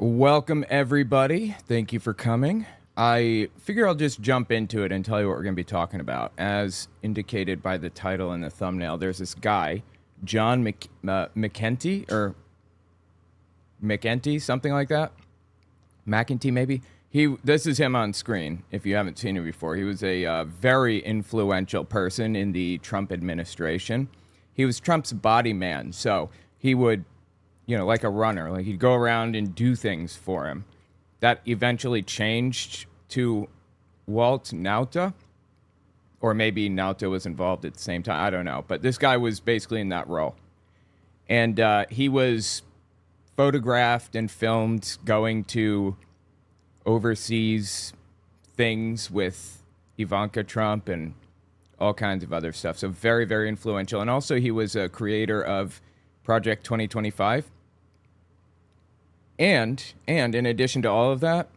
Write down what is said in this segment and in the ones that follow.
Welcome, everybody. Thank you for coming. I figure I'll just jump into it and tell you what we're going to be talking about. As indicated by the title and the thumbnail, there's this guy, John McEntee, or McEntee, something like that. McEntee, maybe. This is him on screen, if you haven't seen him before. He was a very influential person in the Trump administration. He was Trump's body man, so he would, like a runner. Like, he'd go around and do things for him. That eventually changed to Walt Nauta, or maybe Nauta was involved at the same time. I don't know. But this guy was basically in that role. And he was photographed and filmed going to overseas things with Ivanka Trump and all kinds of other stuff. So very, very influential. And also he was a creator of Project 2025. And in addition to all of that,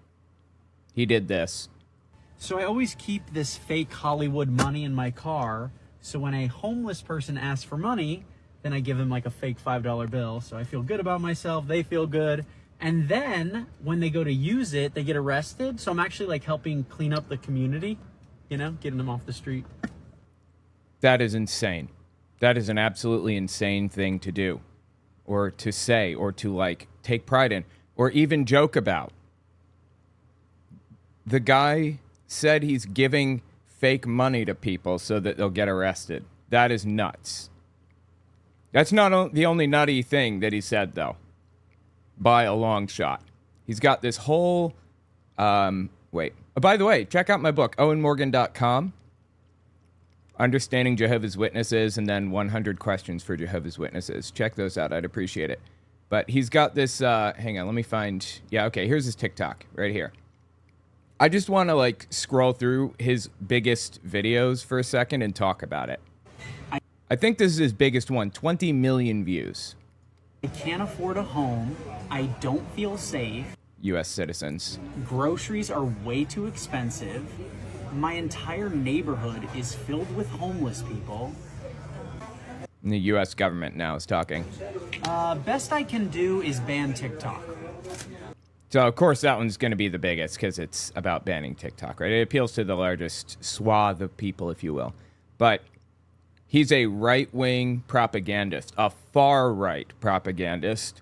he did this. So I always keep this fake Hollywood money in my car. So when a homeless person asks for money, then I give them like a fake $5 bill. So I feel good about myself. They feel good. And then when they go to use it, they get arrested. So I'm actually like helping clean up the community, getting them off the street. That is insane. That is an absolutely insane thing to do, or to say, or to take pride in, or even joke about. The guy said he's giving fake money to people so that they'll get arrested. That is nuts. That's not the only nutty thing that he said, though, by a long shot. He's got this whole, by the way, check out my book, owenmorgan.com. Understanding Jehovah's Witnesses, and then 100 Questions for Jehovah's Witnesses. Check those out. I'd appreciate it. But he's got this, hang on, let me find, here's his TikTok right here. I just want to scroll through his biggest videos for a second and talk about it. I think this is his biggest one, 20 million views. I can't afford a home. I don't feel safe. U.S. citizens. Groceries are way too expensive. My entire neighborhood is filled with homeless people. And the U.S. government now is talking. Best I can do is ban TikTok. So, of course, that one's going to be the biggest because it's about banning TikTok, right? It appeals to the largest swath of people, if you will. But he's a right-wing propagandist, a far-right propagandist,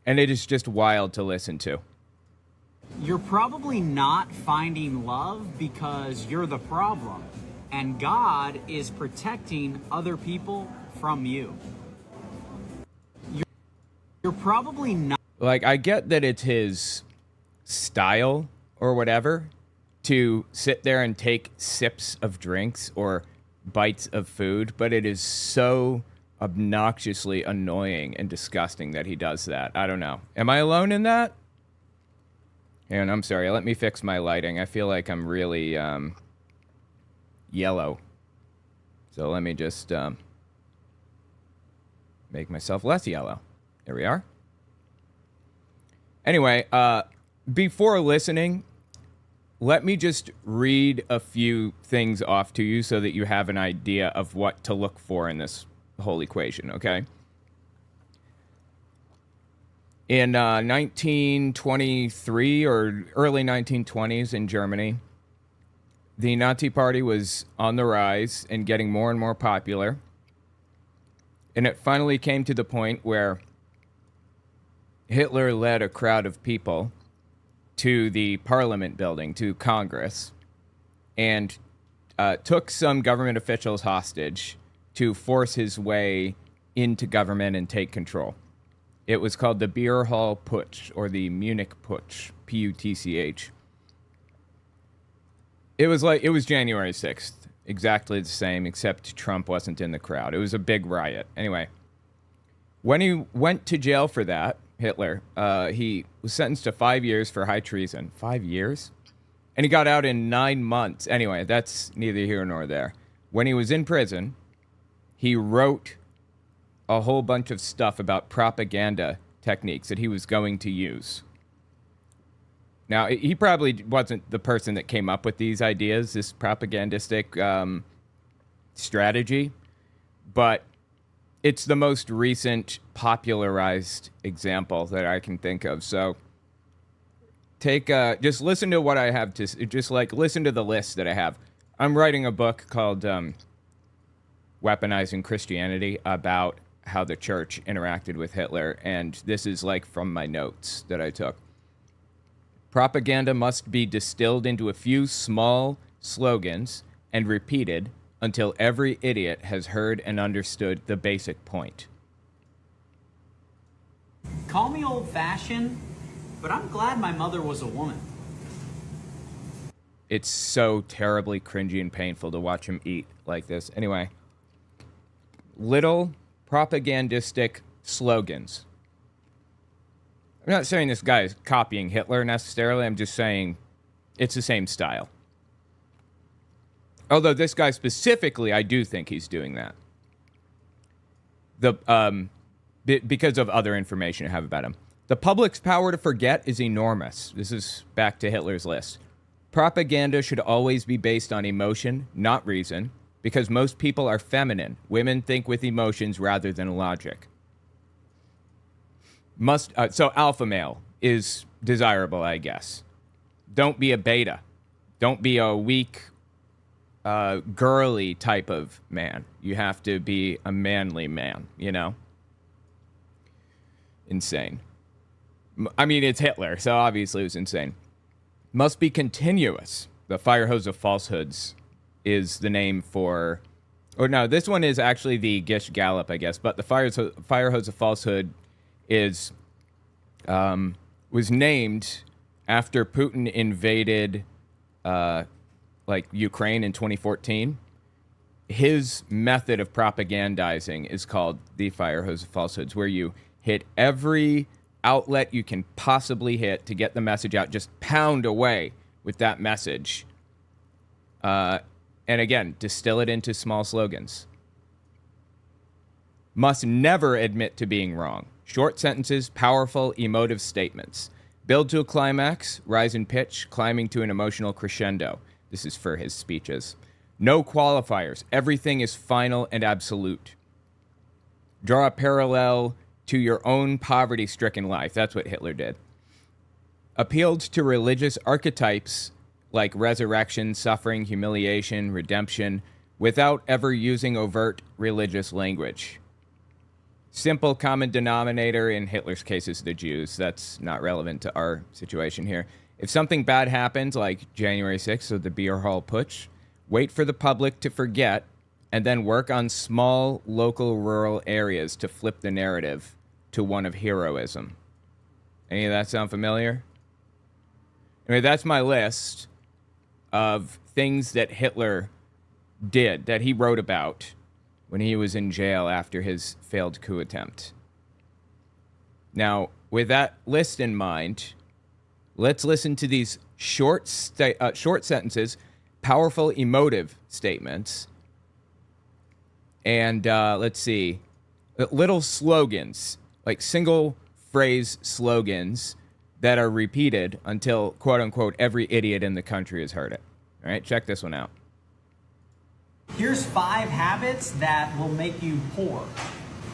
and it is just wild to listen to. You're probably not finding love because you're the problem, and God is protecting other people from you. You're probably not. I get that it's his style or whatever to sit there and take sips of drinks or bites of food, but it is so obnoxiously annoying and disgusting that he does that. I don't know. Am I alone in that? And I'm sorry, let me fix my lighting. I feel like I'm really yellow. So let me just make myself less yellow. There we are. Anyway, before listening, let me just read a few things off to you so that you have an idea of what to look for in this whole equation, okay? In 1923 or early 1920s in Germany, the Nazi Party was on the rise and getting more and more popular. And it finally came to the point where Hitler led a crowd of people to the Parliament building, to Congress, and took some government officials hostage to force his way into government and take control. It was called the Beer Hall Putsch, or the Munich Putsch, P-U-T-C-H. It was January 6th, exactly the same, except Trump wasn't in the crowd. It was a big riot. Anyway, when he went to jail for that, Hitler, he was sentenced to 5 years for high treason. 5 years? And he got out in 9 months. Anyway, that's neither here nor there. When he was in prison, he wrote a whole bunch of stuff about propaganda techniques that he was going to use. Now, he probably wasn't the person that came up with these ideas, this propagandistic strategy, but it's the most recent popularized example that I can think of. So just listen to what I have to, just like listen to the list that I have. I'm writing a book called Weaponizing Christianity about how the church interacted with Hitler, and this is like from my notes that I took. Propaganda must be distilled into a few small slogans and repeated until every idiot has heard and understood the basic point. Call me old-fashioned, but I'm glad my mother was a woman. It's so terribly cringy and painful to watch him eat like this. Anyway, little propagandistic slogans. I'm not saying this guy is copying Hitler necessarily. I'm just saying it's the same style. Although this guy specifically, I do think he's doing that. Because of other information I have about him. The public's power to forget is enormous. This is back to Hitler's list. Propaganda should always be based on emotion, not reason, because most people are feminine. Women think with emotions rather than logic. So alpha male is desirable, I guess. Don't be a beta. Don't be a weak, girly type of man. You have to be a manly man, you know? Insane. I mean, it's Hitler, so obviously it was insane. Must be continuous. The fire hose of falsehoods is the name for... Or no, this one is actually the Gish Gallop, I guess. But the fire hose of falsehood is... was named after Putin invaded, Ukraine in 2014. His method of propagandizing is called the fire hose of falsehoods, where you hit every outlet you can possibly hit to get the message out. Just pound away with that message. And again, distill it into small slogans. Must never admit to being wrong. Short sentences, powerful, emotive statements. Build to a climax, rise in pitch, climbing to an emotional crescendo. This is for his speeches. No qualifiers. Everything is final and absolute. Draw a parallel to your own poverty-stricken life. That's what Hitler did. Appealed to religious archetypes like resurrection, suffering, humiliation, redemption, without ever using overt religious language. Simple common denominator, in Hitler's case, is the Jews. That's not relevant to our situation here. If something bad happens, like January 6th or the beer hall putsch, wait for the public to forget and then work on small, local, rural areas to flip the narrative to one of heroism. Any of that sound familiar? Anyway, that's my list of things that Hitler did, that he wrote about when he was in jail after his failed coup attempt. Now, with that list in mind, let's listen to these short sentences, powerful, emotive statements, and let's see, little slogans, like single phrase slogans that are repeated until, quote unquote, every idiot in the country has heard it. All right, check this one out. Here's 5 habits that will make you poor.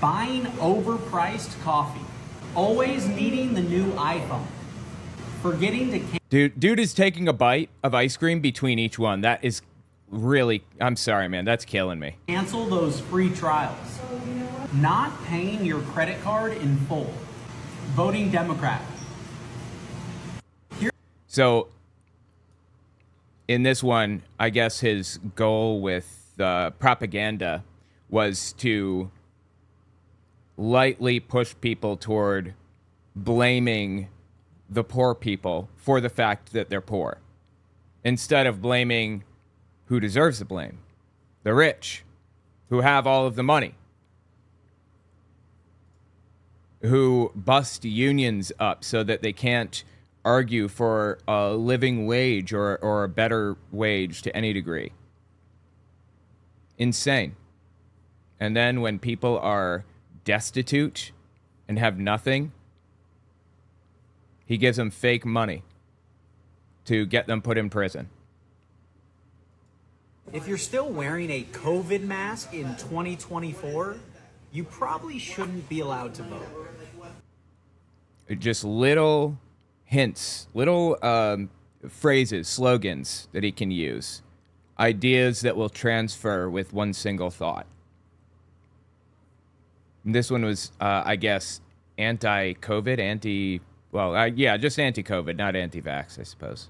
Buying overpriced coffee. Always needing the new iPhone. Forgetting to... Dude is taking a bite of ice cream between each one. That is really... I'm sorry, man. That's killing me. Cancel those free trials. Not paying your credit card in full. Voting Democrat. So, in this one, I guess his goal with propaganda was to lightly push people toward blaming the poor people for the fact that they're poor, instead of blaming who deserves the blame, the rich, who have all of the money, who bust unions up so that they can't argue for a living wage or a better wage to any degree. Insane. And then when people are destitute and have nothing, he gives them fake money to get them put in prison. If you're still wearing a COVID mask in 2024, you probably shouldn't be allowed to vote. Just little hints, little phrases, slogans that he can use, ideas that will transfer with one single thought. And this one was, I guess, anti-COVID, just anti-COVID, not anti-vax, I suppose.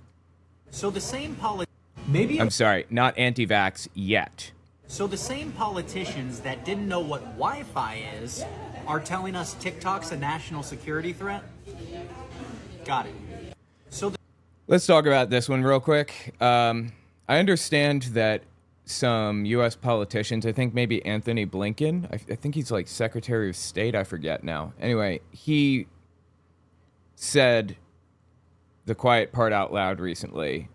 So the same I'm sorry, not anti-vax yet. So the same politicians that didn't know what Wi-Fi is are telling us TikTok's a national security threat? Got it. Let's talk about this one real quick. I understand that some U.S. politicians, I think maybe Anthony Blinken, I think he's like Secretary of State, I forget now. Anyway, he said the quiet part out loud recently,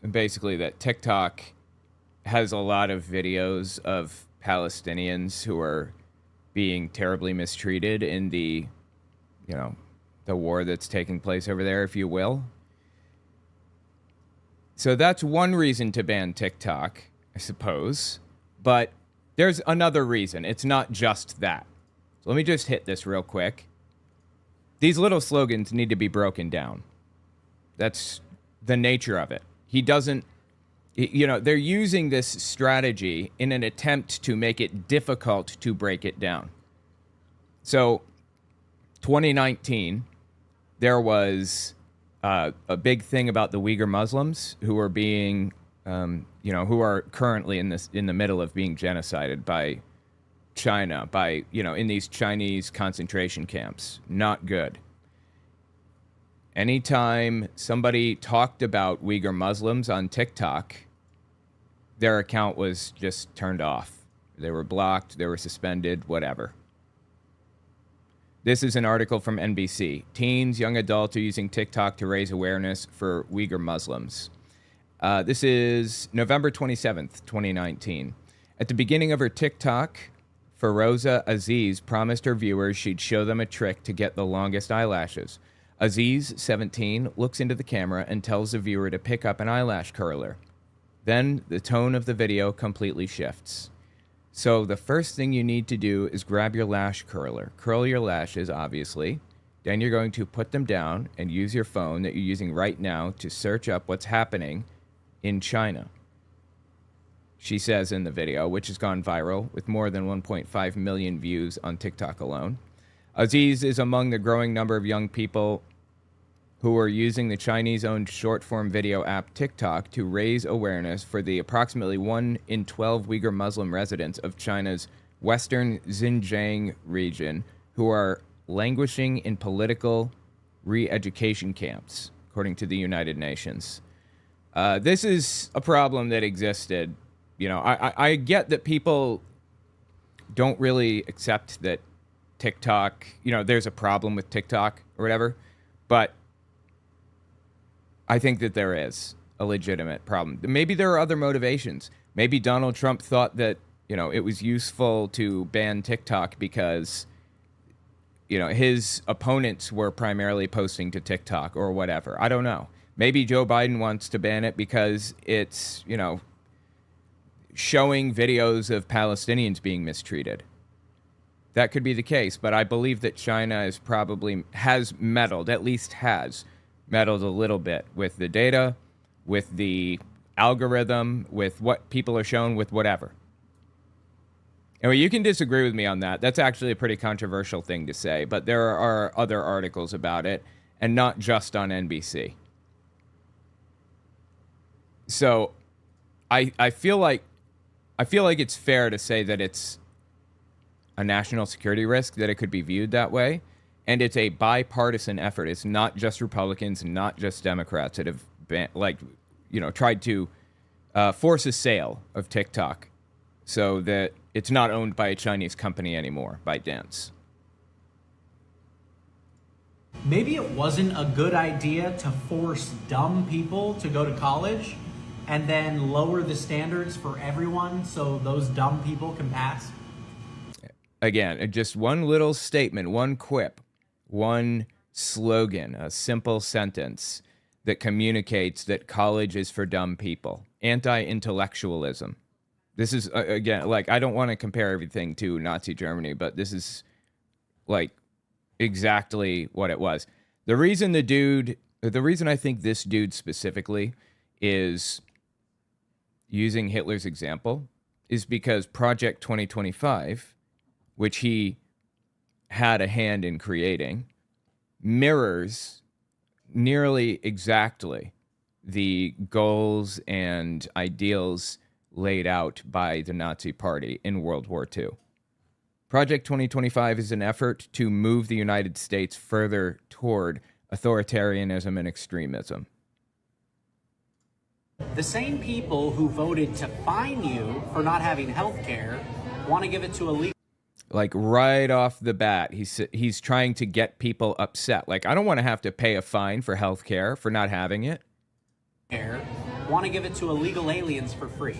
basically that TikTok has a lot of videos of Palestinians who are being terribly mistreated in the war that's taking place over there, if you will. So that's one reason to ban TikTok, I suppose. But there's another reason. It's not just that. So let me just hit this real quick. These little slogans need to be broken down. That's the nature of it. He doesn't, they're using this strategy in an attempt to make it difficult to break it down. So 2019, there was a big thing about the Uyghur Muslims who are being, who are currently in the middle of being genocided by China, in these Chinese concentration camps. Not good. Anytime somebody talked about Uyghur Muslims on TikTok, their account was just turned off. They were blocked, they were suspended, whatever. This is an article from NBC. Teens, young adults are using TikTok to raise awareness for Uyghur Muslims. This is November 27th, 2019. At the beginning of her TikTok, Feroza Aziz promised her viewers she'd show them a trick to get the longest eyelashes. Aziz, 17, looks into the camera and tells the viewer to pick up an eyelash curler. Then the tone of the video completely shifts. So the first thing you need to do is grab your lash curler. Curl your lashes, obviously. Then you're going to put them down and use your phone that you're using right now to search up what's happening in China. She says in the video, which has gone viral with more than 1.5 million views on TikTok alone. Aziz is among the growing number of young people who are using the Chinese-owned short-form video app TikTok to raise awareness for the approximately 1 in 12 Uyghur Muslim residents of China's western Xinjiang region who are languishing in political re-education camps, according to the United Nations. This is a problem that existed. I get that people don't really accept that TikTok, there's a problem with TikTok or whatever, but I think that there is a legitimate problem. Maybe there are other motivations. Maybe Donald Trump thought that, it was useful to ban TikTok because, his opponents were primarily posting to TikTok or whatever. I don't know. Maybe Joe Biden wants to ban it because it's, showing videos of Palestinians being mistreated. That could be the case, but I believe that China has meddled a little bit with the data, with the algorithm, with what people are shown, with whatever. Anyway, you can disagree with me on that. That's actually a pretty controversial thing to say, but there are other articles about it, and not just on NBC. So I feel like it's fair to say that it's a national security risk, that it could be viewed that way. And it's a bipartisan effort. It's not just Republicans, not just Democrats that have tried to force a sale of TikTok so that it's not owned by a Chinese company anymore, ByteDance. Maybe it wasn't a good idea to force dumb people to go to college and then lower the standards for everyone so those dumb people can pass. Again, just one little statement, one quip, one slogan, a simple sentence that communicates that college is for dumb people. Anti-intellectualism. This is, again, I don't want to compare everything to Nazi Germany, but this is, exactly what it was. The reason the dude The reason I think this dude specifically is using Hitler's example is because Project 2025, which he had a hand in creating, mirrors nearly exactly the goals and ideals laid out by the Nazi Party in World War II. Project 2025 is an effort to move the United States further toward authoritarianism and extremism. The same people who voted to fine you for not having health care want to give it to illegal. Like right off the bat, he's trying to get people upset. Like, I don't want to have to pay a fine for health care for not having it. Want to give it to illegal aliens for free.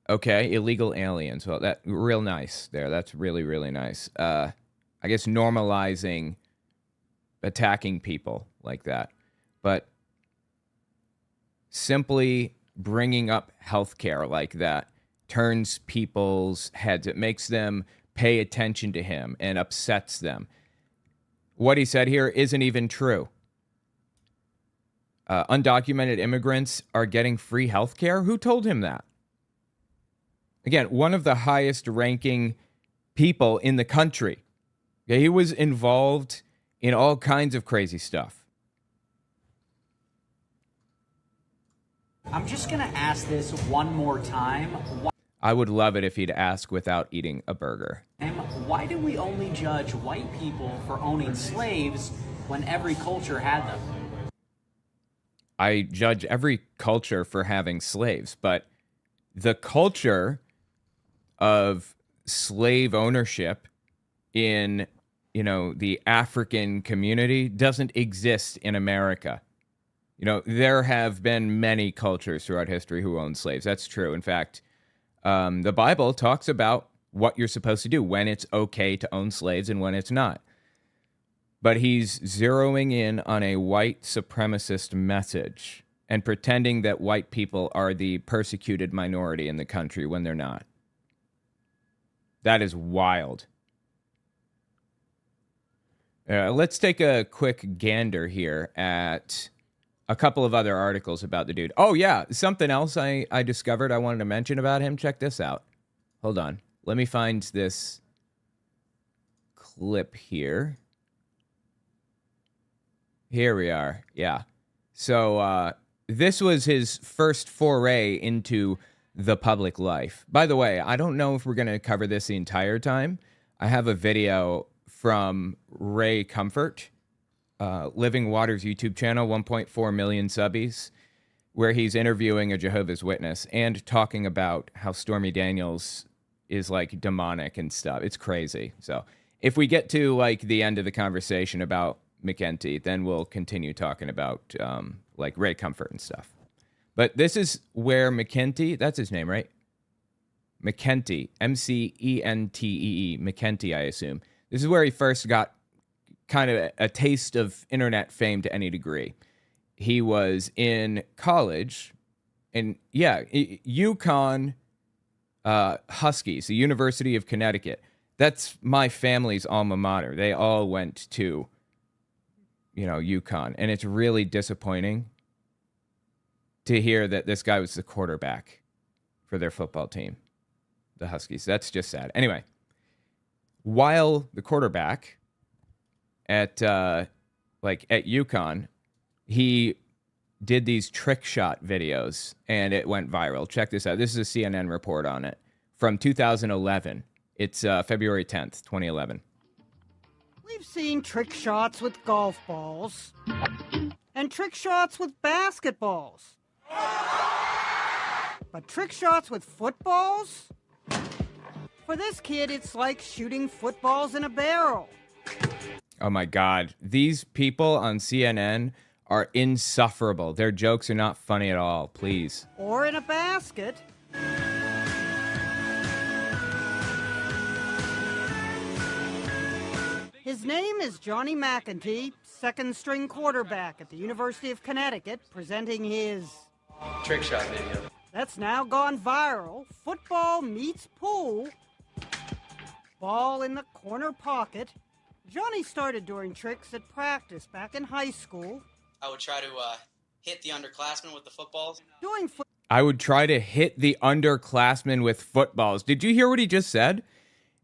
Okay, illegal aliens. Well, that real nice there. That's really, really nice. I guess normalizing attacking people like that. But simply bringing up healthcare like that turns people's heads. It makes them pay attention to him and upsets them. What he said here isn't even true. Undocumented immigrants are getting free healthcare? Who told him that? Again, one of the highest ranking people in the country. Okay, he was involved in all kinds of crazy stuff. I'm just going to ask this one more time. I would love it if he'd ask without eating a burger. Why do we only judge white people for owning slaves when every culture had them? I judge every culture for having slaves, but the culture of slave ownership in, the African community doesn't exist in America. There have been many cultures throughout history who own slaves. That's true. In fact, the Bible talks about what you're supposed to do, when it's okay to own slaves and when it's not. But he's zeroing in on a white supremacist message and pretending that white people are the persecuted minority in the country when they're not. That is wild. Let's take a quick gander here at a couple of other articles about the dude. Oh, yeah, something else I discovered I wanted to mention about him. Check this out. Hold on. Let me find this clip here. Here we are. Yeah. So this was his first foray into the public life. By the way, I don't know if we're going to cover this the entire time. I have a video from Ray Comfort, Living Waters YouTube channel, 1.4 million subbies, where he's interviewing a Jehovah's Witness and talking about how Stormy Daniels is like demonic and stuff. It's crazy. So if we get to like the end of the conversation about McEntee, then we'll continue talking about like Ray Comfort and stuff. But this is where McEntee, that's his name, right? McEntee, McEntee, McEntee, I assume. This is where he first got kind of a taste of internet fame to any degree. He was in college, and yeah, UConn Huskies, the University of Connecticut. That's my family's alma mater. They all went to UConn. And it's really disappointing to hear that this guy was the quarterback for their football team, the Huskies. That's just sad. Anyway, while the quarterback at UConn, he did these trick shot videos and it went viral. Check this out. This is a CNN report on it from 2011. It's February 10th, 2011. We've seen trick shots with golf balls and trick shots with basketballs. But trick shots with footballs? For this kid, it's like shooting footballs in a barrel. Oh my God. These people on CNN are insufferable. Their jokes are not funny at all. Please. Or in a basket. His name is Johnny McEntee, second-string quarterback at the University of Connecticut, presenting his trick shot video. That's now gone viral. Football meets pool. Ball in the corner pocket. Johnny started doing tricks at practice back in high school. I would try to hit the underclassmen with the footballs. Doing I would try to hit the underclassmen with footballs. Did you hear what he just said?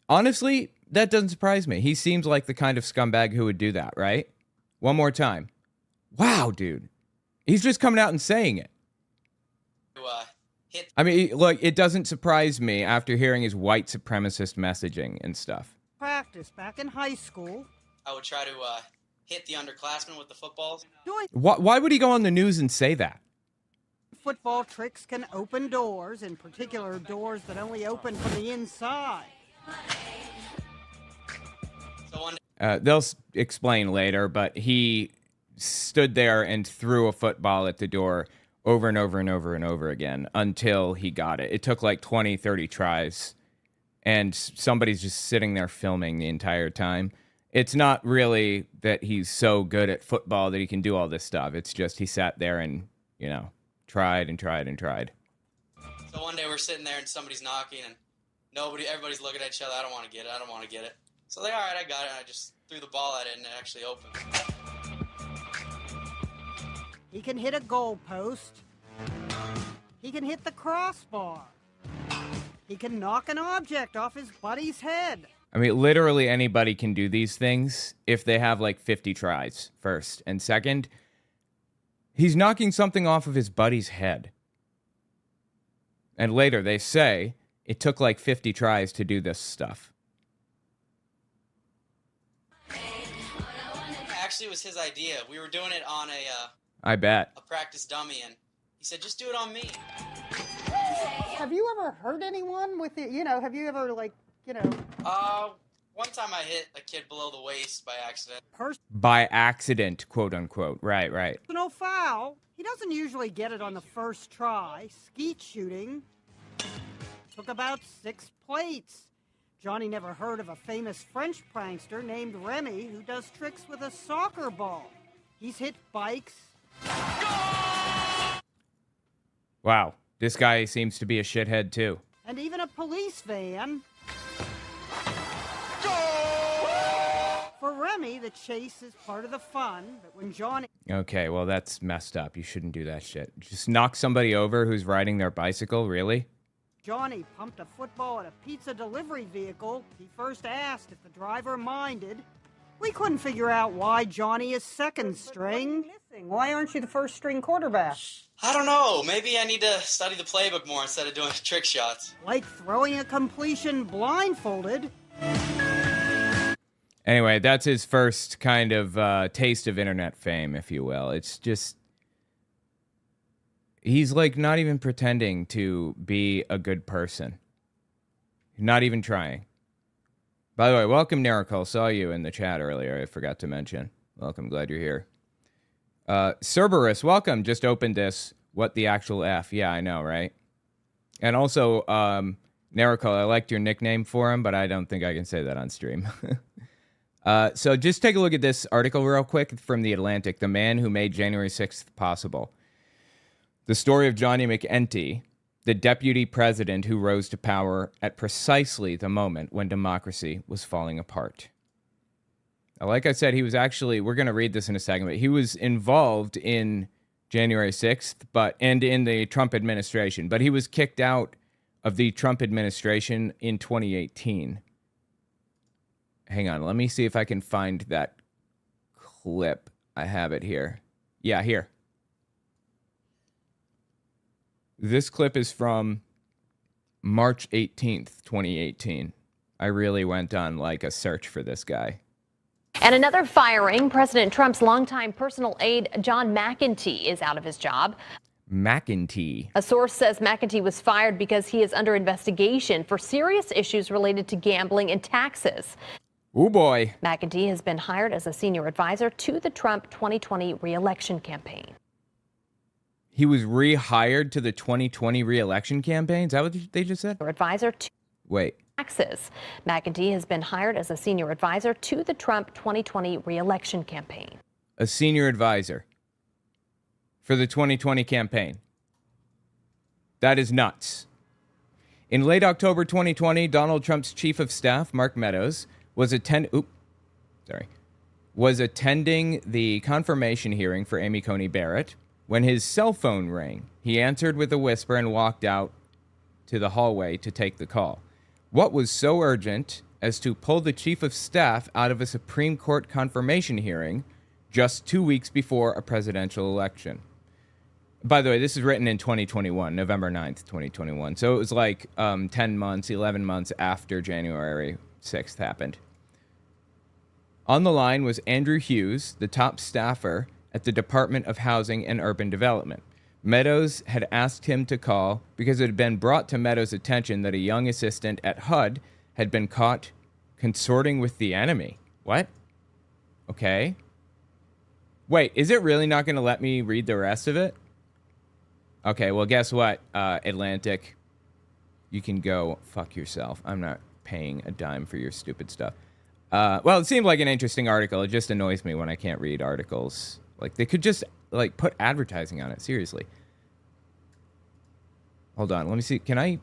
Honestly, that doesn't surprise me. He seems like the kind of scumbag who would do that, right? One more time. Wow, dude. He's just coming out and saying it. Hit. I mean, look, it doesn't surprise me after hearing his white supremacist messaging and stuff. practice back in high school. I would try to hit the underclassmen with the footballs. Doing Why would he go on the news and say that? football tricks can open doors, in particular doors that only open from the inside. So one They'll explain later, but he stood there and threw a football at the door over and over and over and over again until he got it. It took like 20, 30 tries, and somebody's just sitting there filming the entire time. It's not really that he's so good at football that he can do all this stuff. It's just he sat there and, tried and tried and tried. So one day we're sitting there and somebody's knocking and everybody's looking at each other. I don't want to get it. I don't want to get it. So all right, I got it. And I just threw the ball at it and it actually opened. He can hit a goalpost. He can hit the crossbar. He can knock an object off his buddy's head. I mean, literally anybody can do these things if they have like 50 tries, first. And second, he's knocking something off of his buddy's head. And later they say it took like 50 tries to do this stuff. Actually, it was his idea. We were doing it on I bet. a practice dummy, and he said, "Just do it on me." Have you ever hurt anyone with it? Have you ever, One time I hit a kid below the waist by accident. By accident, quote unquote. Right. personal foul? He doesn't usually get it on the first try. Skeet shooting took about 6 plates. Johnny never heard of a famous French prankster named Remy who does tricks with a soccer ball. He's hit bikes. Wow. This guy seems to be a shithead too. And even a police van. For Remy, the chase is part of the fun, but when Johnny... Okay, well, that's messed up. You shouldn't do that shit. Just knock somebody over who's riding their bicycle? Really? Johnny pumped a football at a pizza delivery vehicle, he first asked if the driver minded. We couldn't figure out why Johnny is second string. Why aren't you the first string quarterback? I don't know. Maybe I need to study the playbook more instead of doing trick shots. Like throwing a completion blindfolded. Anyway, that's his first kind of taste of internet fame, if you will. It's just... He's like not even pretending to be a good person. Not even trying. By the way, welcome, Nerical. Saw you in the chat earlier. I forgot to mention. Welcome. Glad you're here. Cerberus, welcome. Just opened this. What the actual F? Yeah, I know, right? And also, Nerical, I liked your nickname for him, but I don't think I can say that on stream. So just take a look at this article real quick from The Atlantic. The man who made January 6th possible. The story of Johnny McEntee, the deputy president who rose to power at precisely the moment when democracy was falling apart. Now, like I said, he was actually, we're going to read this in a second, but he was involved in January 6th and in the Trump administration, but he was kicked out of the Trump administration in 2018. Hang on, let me see if I can find that clip. I have it here. Yeah, here. This clip is from March 18th, 2018. I really went on like a search for this guy. And another firing. President Trump's longtime personal aide, John McEntee, is out of his job. McEntee. A source says McEntee was fired because he is under investigation for serious issues related to gambling and taxes. Oh boy. McEntee has been hired as a senior advisor to the Trump 2020 re-election campaign. He was rehired to the 2020 re-election campaign? Is that what they just said? Advisor to Wait. taxes. McEntee has been hired as a senior advisor to the Trump 2020 re-election campaign. A senior advisor for the 2020 campaign. That is nuts. In late October 2020, Donald Trump's chief of staff, Mark Meadows, was was attending the confirmation hearing for Amy Coney Barrett when his cell phone rang. He answered with a whisper and walked out to the hallway to take the call. What was so urgent as to pull the chief of staff out of a Supreme Court confirmation hearing just 2 weeks before a presidential election? By the way, this is written in 2021, November 9th, 2021. So it was like 10 months, 11 months after January 6th happened. On the line was Andrew Hughes, the top staffer at the Department of Housing and Urban Development. Meadows had asked him to call because it had been brought to Meadows' attention that a young assistant at HUD had been caught consorting with the enemy. What? Okay. Wait, is it really not going to let me read the rest of it? Okay, well, guess what, Atlantic? You can go fuck yourself. I'm not paying a dime for your stupid stuff. Well, it seemed like an interesting article. It just annoys me when I can't read articles. Like, they could just, like, put advertising on it. Seriously. Hold on. Let me see. Can I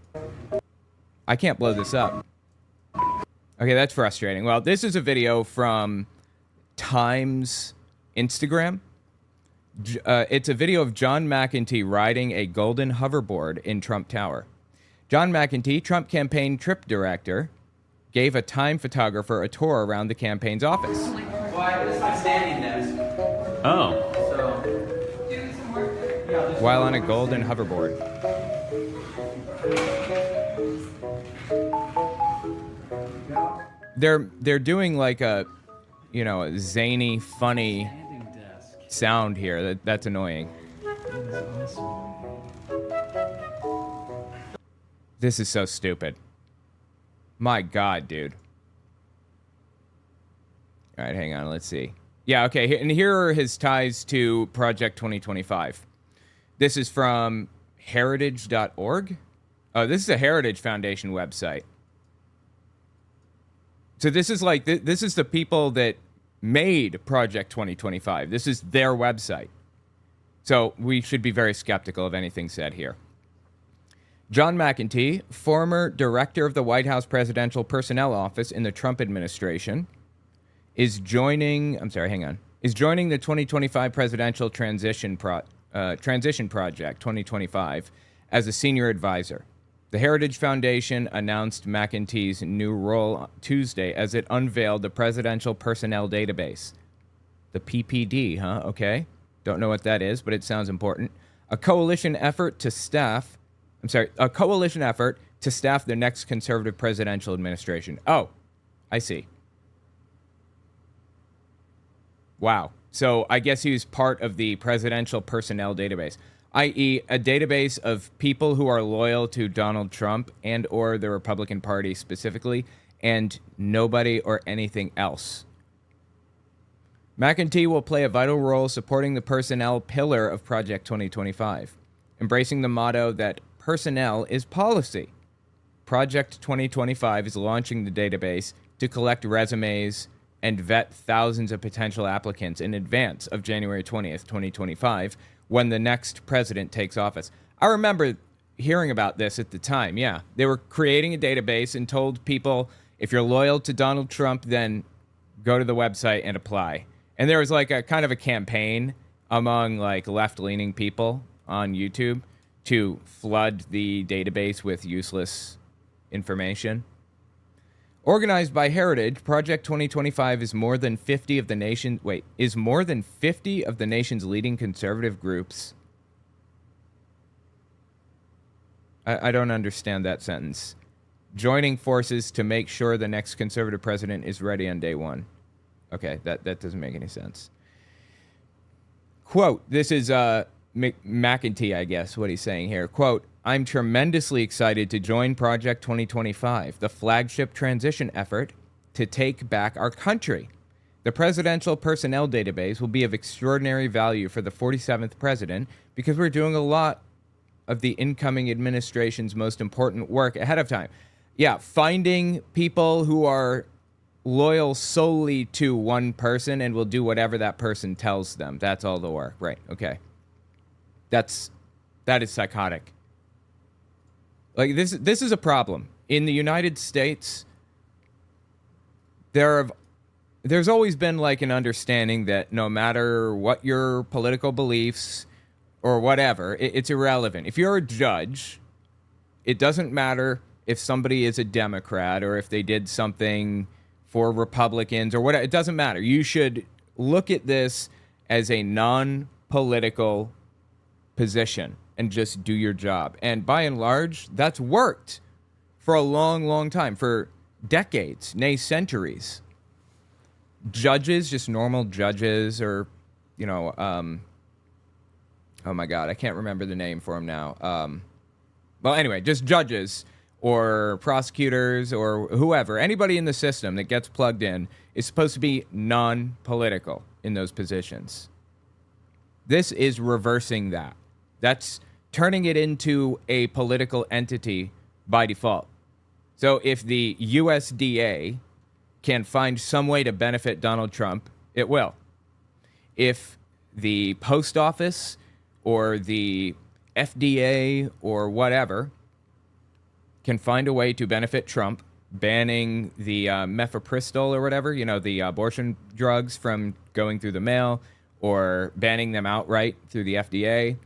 can't blow this up. Okay, that's frustrating. Well, this is a video from Time's Instagram. It's a video of John McEntee riding a golden hoverboard in Trump Tower. John McEntee, Trump campaign trip director, gave a Time photographer a tour around the campaign's office. Why? This is my standing desk. Oh. So. While on a golden hoverboard. They're doing like a, you know, a zany, funny sound here. That's annoying. This is so stupid. My God, dude. All right, hang on. Let's see. Yeah, okay. And here are his ties to Project 2025. This is from heritage.org. Oh, this is a Heritage Foundation website. So this is like, this is the people that made Project 2025. This is their website. So we should be very skeptical of anything said here. John McEntee, former director of the White House Presidential Personnel Office in the Trump administration, is joining the 2025 Presidential Transition Project 2025 as a senior advisor. The Heritage Foundation announced McEntee's new role Tuesday as it unveiled the Presidential Personnel Database. The PPD, huh? Okay. Don't know what that is, but it sounds important. A coalition effort to staff the next conservative presidential administration. Oh, I see. Wow. So I guess he was part of the Presidential Personnel Database, i.e. a database of people who are loyal to Donald Trump and or the Republican Party specifically, and nobody or anything else. McEntee will play a vital role supporting the personnel pillar of Project 2025, embracing the motto that personnel is policy. Project 2025 is launching the database to collect resumes and vet thousands of potential applicants in advance of January 20th, 2025, when the next president takes office. I remember hearing about this at the time, yeah. They were creating a database and told people, if you're loyal to Donald Trump, then go to the website and apply. And there was like a kind of a campaign among like left-leaning people on YouTube to flood the database with useless information. Organized by Heritage, Project 2025 is more than 50 of the nation's leading conservative groups. I don't understand that sentence. Joining forces to make sure the next conservative president is ready on day one. Okay, that doesn't make any sense. Quote, this is McEntee, I guess, what he's saying here. Quote, I'm tremendously excited to join Project 2025, the flagship transition effort to take back our country. The Presidential Personnel Database will be of extraordinary value for the 47th president because we're doing a lot of the incoming administration's most important work ahead of time. Yeah, finding people who are loyal solely to one person and will do whatever that person tells them. That's all the work. Right, okay. That is psychotic. Like, this is a problem. In the United States, there have there's always been like an understanding that no matter what your political beliefs or whatever, it's irrelevant. If you're a judge, it doesn't matter if somebody is a Democrat or if they did something for Republicans or whatever. It doesn't matter. You should look at this as a non-political position and just do your job. And by and large, that's worked for a long, long time, for decades, nay, centuries. Judges, just normal judges, or, you know, oh my God, I can't remember the name for them now. Well, anyway, just judges or prosecutors or whoever, anybody in the system that gets plugged in is supposed to be non-political in those positions. This is reversing that. That's turning it into a political entity by default. So if the USDA can find some way to benefit Donald Trump, it will. If the post office or the FDA or whatever can find a way to benefit Trump, banning the mifepristol or whatever, you know, the abortion drugs from going through the mail, or banning them outright through the FDA,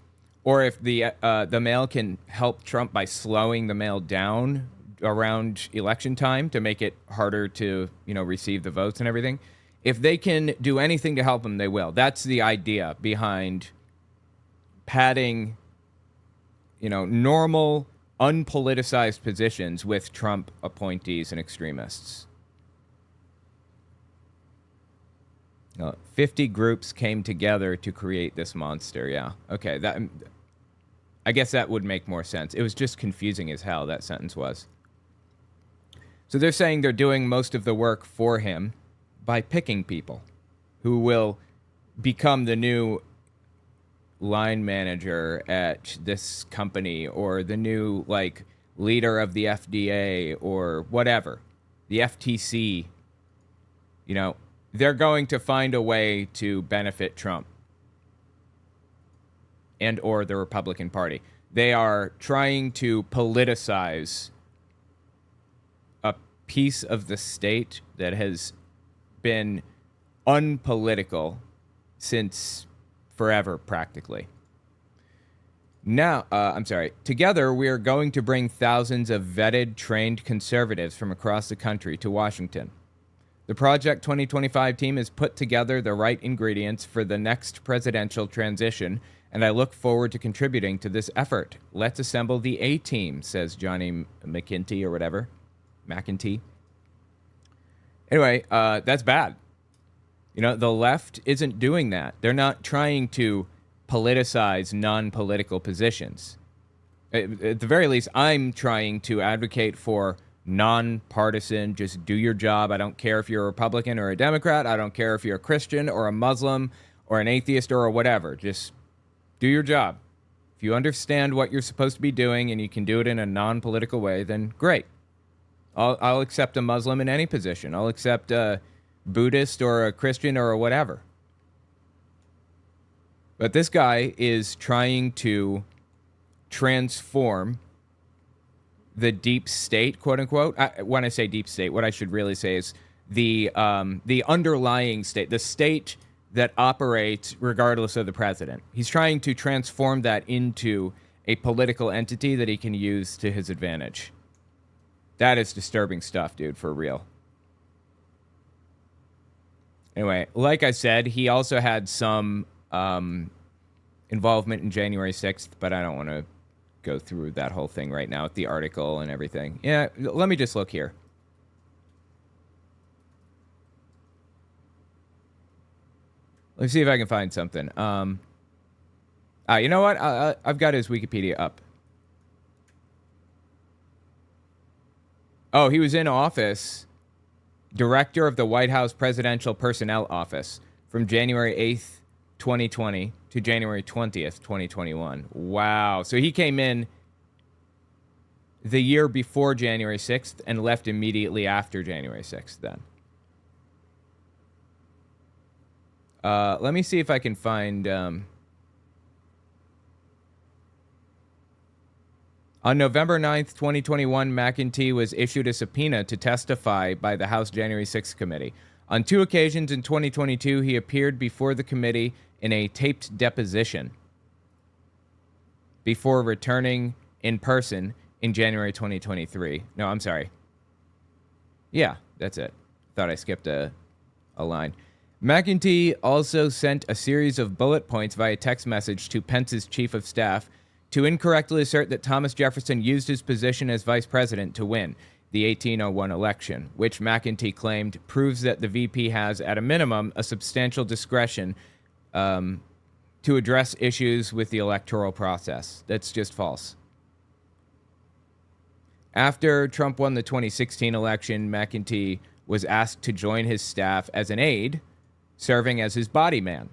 or if the mail can help Trump by slowing the mail down around election time to make it harder to, you know, receive the votes and everything. If they can do anything to help him, they will. That's the idea behind padding, you know, normal, unpoliticized positions with Trump appointees and extremists. 50 groups came together to create this monster. Yeah. Okay. That, I guess that would make more sense. It was just confusing as hell, that sentence was. So they're saying they're doing most of the work for him by picking people who will become the new line manager at this company, or the new, like, leader of the FDA or whatever, the FTC. You know, they're going to find a way to benefit Trump and or the Republican Party. They are trying to politicize a piece of the state that has been unpolitical since forever, practically. Now, together we are going to bring thousands of vetted, trained conservatives from across the country to Washington. The Project 2025 team has put together the right ingredients for the next presidential transition, and I look forward to contributing to this effort. Let's assemble the A-team, says Johnny McInty or whatever. McInty. Anyway, that's bad. You know, the left isn't doing that. They're not trying to politicize non-political positions. At the very least, I'm trying to advocate for non-partisan, just do your job. I don't care if you're a Republican or a Democrat. I don't care if you're a Christian or a Muslim or an atheist or whatever. Just do your job. If you understand what you're supposed to be doing and you can do it in a non-political way, then great. I'll accept a Muslim in any position. I'll accept a Buddhist or a Christian or whatever. But this guy is trying to transform the deep state, quote unquote. When I say deep state, what I should really say is the underlying state, the state that operates regardless of the president. He's trying to transform that into a political entity that he can use to his advantage. That is disturbing stuff, dude, for real. Anyway, like I said, he also had some involvement in January 6th, but I don't want to go through that whole thing right now with the article and everything. Yeah, let me just look here. Let's see if I can find something. You know what? I've got his Wikipedia up. Oh, he was in office, director of the White House Presidential Personnel Office from January 8th, 2020 to January 20th, 2021. Wow. So he came in the year before January 6th and left immediately after January 6th then. Let me see if I can find... On November 9th, 2021, McInty was issued a subpoena to testify by the House January 6th committee. On 2 occasions in 2022, he appeared before the committee in a taped deposition before returning in person in January 2023. No, I'm sorry. Yeah, that's it. Thought I skipped a line. McEntee also sent a series of bullet points via text message to Pence's chief of staff to incorrectly assert that Thomas Jefferson used his position as vice president to win the 1801 election, which McEntee claimed proves that the VP has, at a minimum, a substantial discretion to address issues with the electoral process. That's just false. After Trump won the 2016 election, McEntee was asked to join his staff as an aide, serving as his body man.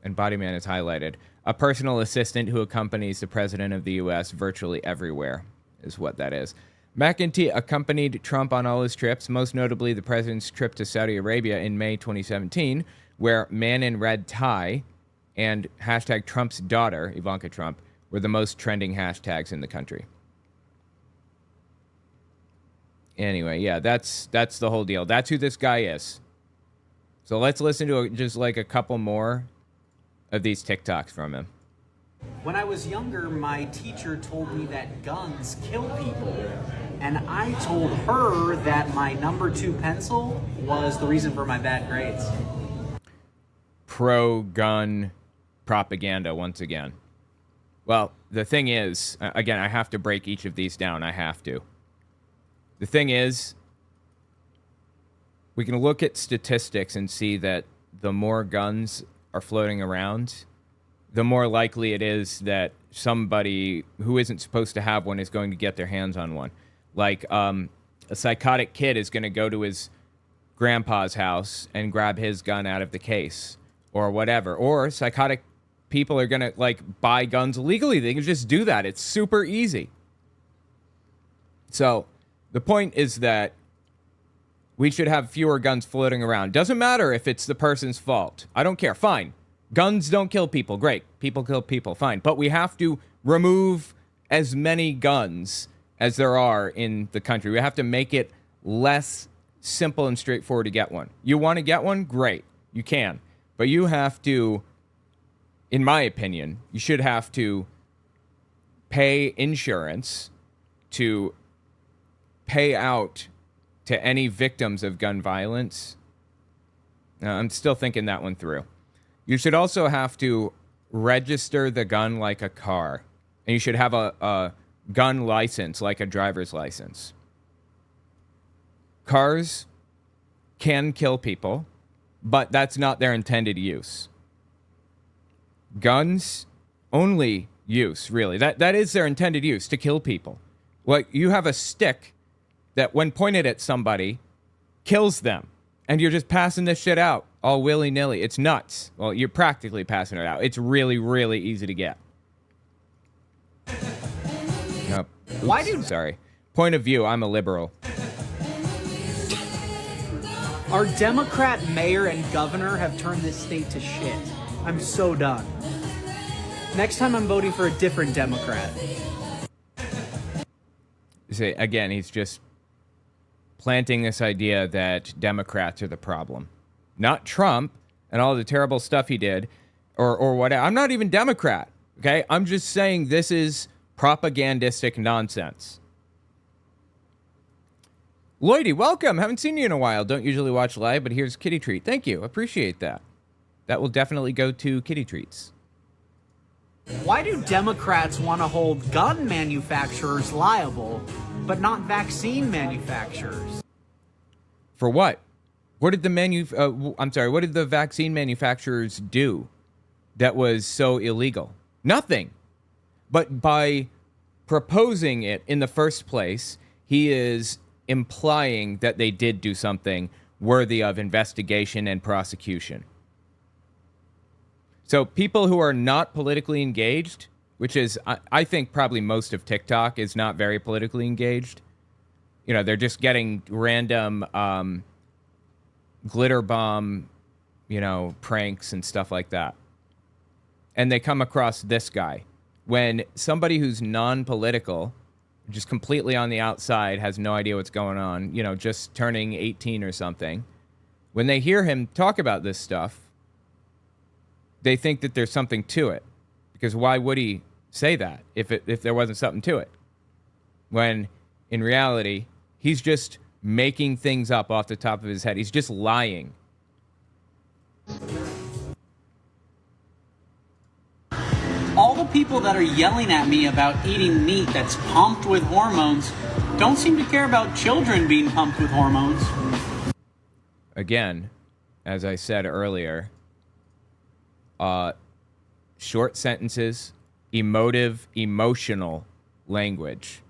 And body man is highlighted. A personal assistant who accompanies the president of the U.S. virtually everywhere is what that is. McEntee accompanied Trump on all his trips, most notably the president's trip to Saudi Arabia in May 2017, where man in red tie and hashtag Trump's daughter, Ivanka Trump, were the most trending hashtags in the country. Anyway, yeah, that's the whole deal. That's who this guy is. So let's listen to just like a couple more of these TikToks from him. When I was younger, my teacher told me that guns kill people. And I told her that my number 2 pencil was the reason for my bad grades. Pro-gun propaganda once again. Well, the thing is, again, I have to break each of these down. I have to. The thing is, we can look at statistics and see that the more guns are floating around, the more likely it is that somebody who isn't supposed to have one is going to get their hands on one. Like, a psychotic kid is going to go to his grandpa's house and grab his gun out of the case or whatever. Or psychotic people are going to, like, buy guns illegally. They can just do that. It's super easy. So the point is that we should have fewer guns floating around. Doesn't matter if it's the person's fault. I don't care. Fine. Guns don't kill people. Great. People kill people. Fine. But we have to remove as many guns as there are in the country. We have to make it less simple and straightforward to get one. You want to get one? Great. You can. But you have to, in my opinion, you should have to pay insurance to pay out to any victims of gun violence. I'm still thinking that one through. You should also have to register the gun like a car. And you should have a gun license like a driver's license. Cars can kill people, but that's not their intended use. Guns, only use, really. That is their intended use, to kill people. Like, you have a stick that, when pointed at somebody, kills them. And you're just passing this shit out all willy-nilly. It's nuts. Well, you're practically passing it out. It's really, really easy to get. Nope. Why do... Sorry. Point of view, I'm a liberal. Our Democrat mayor and governor have turned this state to shit. I'm so done. Next time I'm voting for a different Democrat. See, again, he's just planting this idea that Democrats are the problem. Not Trump and all the terrible stuff he did or whatever. I'm not even Democrat, okay? I'm just saying this is propagandistic nonsense. Lloydie, welcome. Haven't seen you in a while. Don't usually watch live, but here's Kitty Treat. Thank you. Appreciate that. That will definitely go to Kitty Treats. Why do Democrats want to hold gun manufacturers liable, but not vaccine manufacturers? For what? What did what did the vaccine manufacturers do that was so illegal? Nothing. But by proposing it in the first place, he is implying that they did do something worthy of investigation and prosecution. So people who are not politically engaged, which is, I think probably most of TikTok is not very politically engaged. You know, they're just getting random glitter bomb, pranks and stuff like that. And they come across this guy. When somebody who's non-political, just completely on the outside, has no idea what's going on, just turning 18 or something, when they hear him talk about this stuff, they think that there's something to it. Because why would he say that if there wasn't something to it? When in reality, he's just making things up off the top of his head. He's just lying. All the people that are yelling at me about eating meat that's pumped with hormones don't seem to care about children being pumped with hormones. Again, as I said earlier, short sentences, emotional language.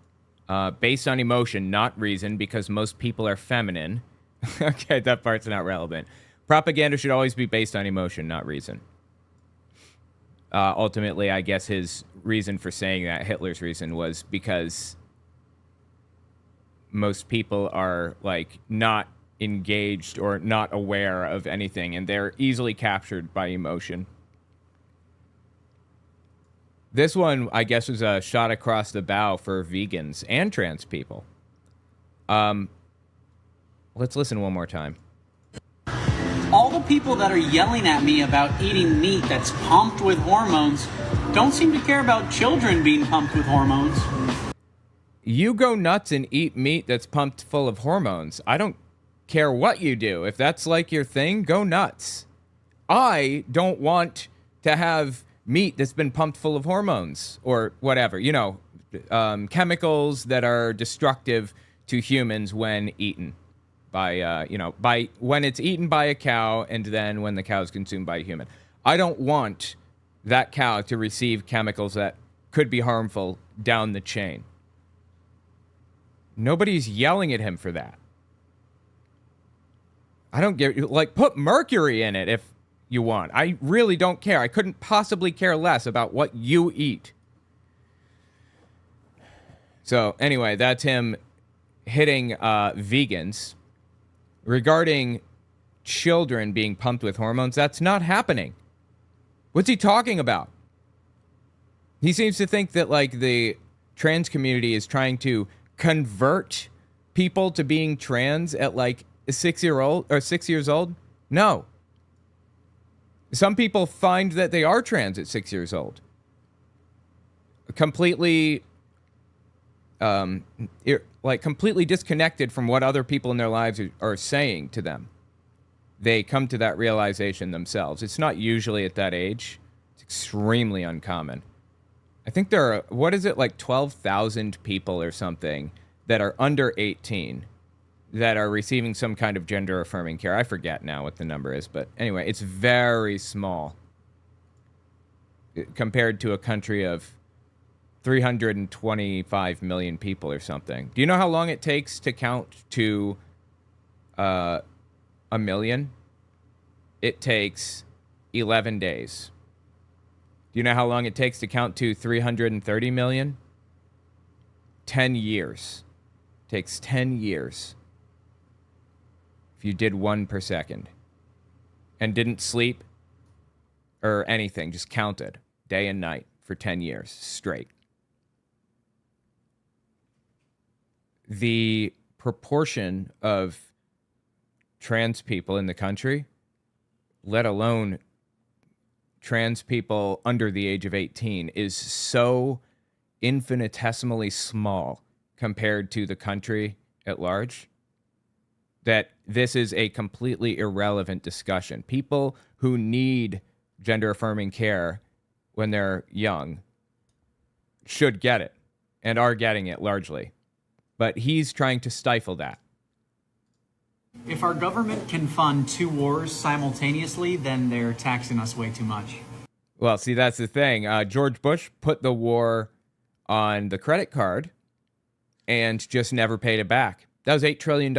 Based on emotion, not reason, because most people are feminine. Okay, that part's not relevant. Propaganda should always be based on emotion, not reason. Ultimately, I guess his reason for saying that, Hitler's reason, was because most people are, like, not engaged or not aware of anything, and they're easily captured by emotion. This one, I guess, was a shot across the bow for vegans and trans people. Let's listen one more time. All the people that are yelling at me about eating meat that's pumped with hormones don't seem to care about children being pumped with hormones. You go nuts and eat meat that's pumped full of hormones. I don't care what you do. If that's like your thing, go nuts. I don't want to have meat that's been pumped full of hormones or whatever, chemicals that are destructive to humans when eaten by when it's eaten by a cow and then when the cow is consumed by a human. I don't want that cow to receive chemicals that could be harmful down the chain. Nobody's yelling at him for that. I don't get, put mercury in it if you want. I really don't care. I couldn't possibly care less about what you eat. So anyway, that's him hitting vegans. Regarding children being pumped with hormones, that's not happening. What's he talking about? He seems to think that, the trans community is trying to convert people to being trans at, 6 years old. No. Some people find that they are trans at 6 years old. Completely completely disconnected from what other people in their lives are saying to them. They come to that realization themselves. It's not usually at that age. It's extremely uncommon. I think there are, 12,000 people or something that are under 18 that are receiving some kind of gender-affirming care. I forget now what the number is, but anyway, it's very small compared to a country of 325 million people or something. Do you know how long it takes to count to a million? It takes 11 days. Do you know how long it takes to count to 330 million? 10 years. It takes 10 years. If you did 1 per second and didn't sleep or anything, just counted day and night for 10 years straight. The proportion of trans people in the country, let alone trans people under the age of 18, is so infinitesimally small compared to the country at large that this is a completely irrelevant discussion. People who need gender-affirming care when they're young should get it and are getting it largely. But he's trying to stifle that. If our government can fund 2 wars simultaneously, then they're taxing us way too much. Well, see, that's the thing. George Bush put the war on the credit card and just never paid it back. That was $8 trillion.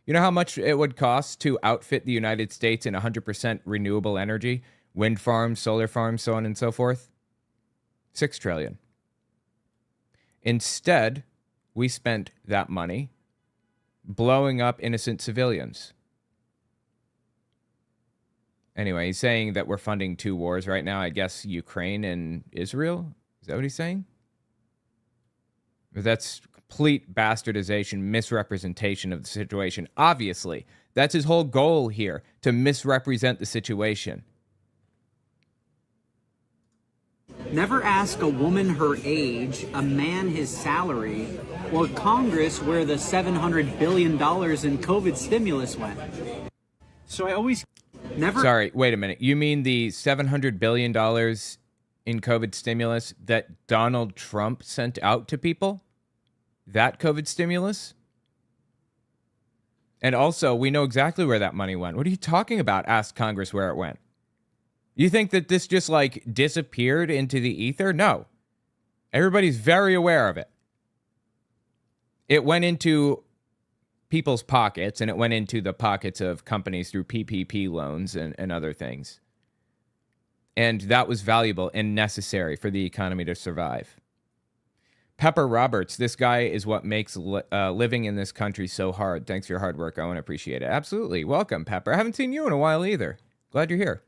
You know how much it would cost to outfit the United States in 100% renewable energy? Wind farms, solar farms, so on and so forth? $6 trillion. Instead, we spent that money blowing up innocent civilians. Anyway, he's saying that we're funding 2 wars right now. I guess Ukraine and Israel? Is that what he's saying? But that's complete bastardization, misrepresentation of the situation. Obviously, That's his whole goal here, to misrepresent the situation. Never ask a woman her age, a man his salary, or Congress where the $700 billion in COVID stimulus went. So I always never... Sorry, wait a minute. You mean the $700 billion in COVID stimulus that Donald Trump sent out to people? That COVID stimulus? And also, we know exactly where that money went. What are you talking about? Ask Congress where it went. You think that this just like disappeared into the ether? No. Everybody's very aware of it. It went into people's pockets, and it went into the pockets of companies through PPP loans and other things. And that was valuable and necessary for the economy to survive. Pepper Roberts, this guy is what makes living in this country so hard. Thanks for your hard work, Owen. Appreciate it. Absolutely. Welcome, Pepper. I haven't seen you in a while either. Glad you're here.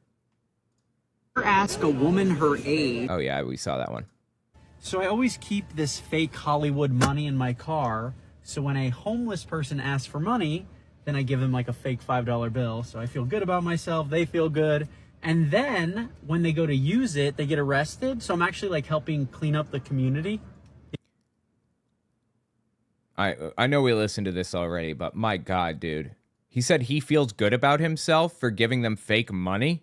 Never ask a woman her age. Oh, yeah, we saw that one. So I always keep this fake Hollywood money in my car. So when a homeless person asks for money, then I give them like a fake $5 bill. So I feel good about myself. They feel good. And then when they go to use it, they get arrested. So I'm actually like helping clean up the community. I know we listened to this already, but my God, dude. He said he feels good about himself for giving them fake money?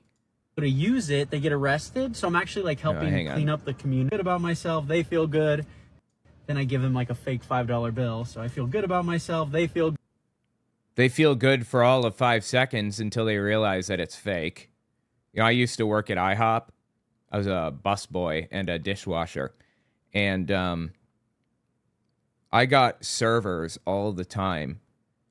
To use it, they get arrested. So I'm actually like helping clean up the community. Good about myself. They feel good. Then I give them like a fake $5 bill. So I feel good about myself. They feel good for all of 5 seconds until they realize that it's fake. You know, I used to work at IHOP. I was a busboy and a dishwasher. And I got servers all the time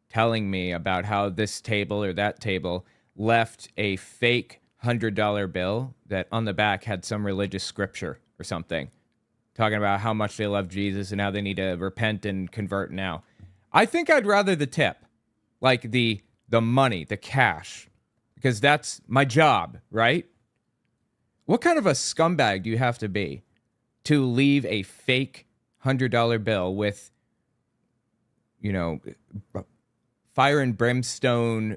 telling me about how this table or that table left a fake $100 bill that on the back had some religious scripture or something, talking about how much they love Jesus and how they need to repent and convert now. I think I'd rather the tip, like the money, the cash, because that's my job, right? What kind of a scumbag do you have to be to leave a fake $100 bill with, you know, fire and brimstone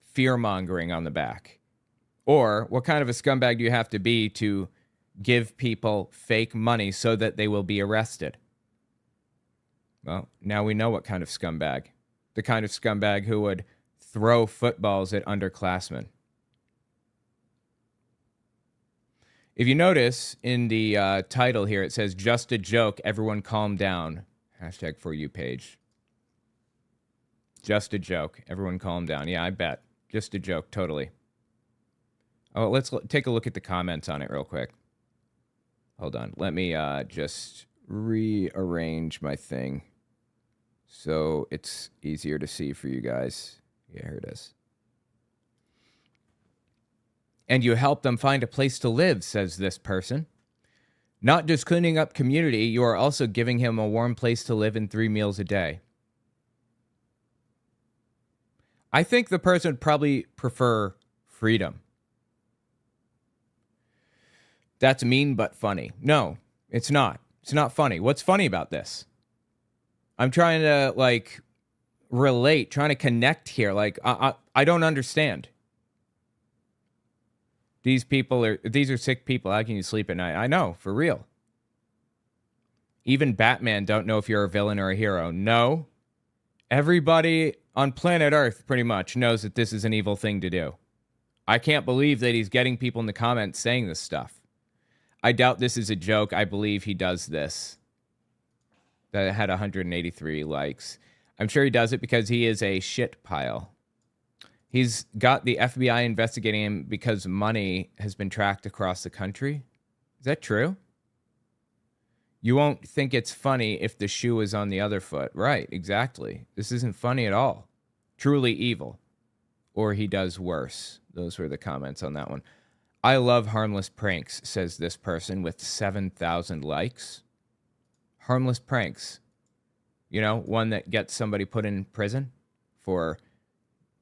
fear-mongering on the back? Or what kind of a scumbag do you have to be to give people fake money so that they will be arrested? Well, now we know what kind of scumbag. The kind of scumbag who would throw footballs at underclassmen. If you notice in the title here, it says, "Just a joke, everyone calm down." Hashtag for you page. Just a joke, everyone calm down. Yeah, I bet. Just a joke, totally. Oh, let's take a look at the comments on it real quick. Hold on. Let me just rearrange my thing so it's easier to see for you guys. Yeah, here it is. And you help them find a place to live, says this person. Not just cleaning up community, you are also giving him a warm place to live and 3 meals a day. I think the person would probably prefer freedom. That's mean but funny. No, it's not. It's not funny. What's funny about this? I'm trying to, like, relate, trying to connect here. Like, I don't understand. These are sick people. How can you sleep at night? I know, for real. Even Batman don't know if you're a villain or a hero. No. Everybody on planet Earth pretty much knows that this is an evil thing to do. I can't believe that he's getting people in the comments saying this stuff. I doubt this is a joke. I believe he does this. That had 183 likes. I'm sure he does it because he is a shit pile. He's got the FBI investigating him because money has been tracked across the country. Is that true? You won't think it's funny if the shoe is on the other foot. Right, exactly. This isn't funny at all. Truly evil. Or he does worse. Those were the comments on that one. I love harmless pranks, says this person with 7,000 likes. Harmless pranks. You know, one that gets somebody put in prison for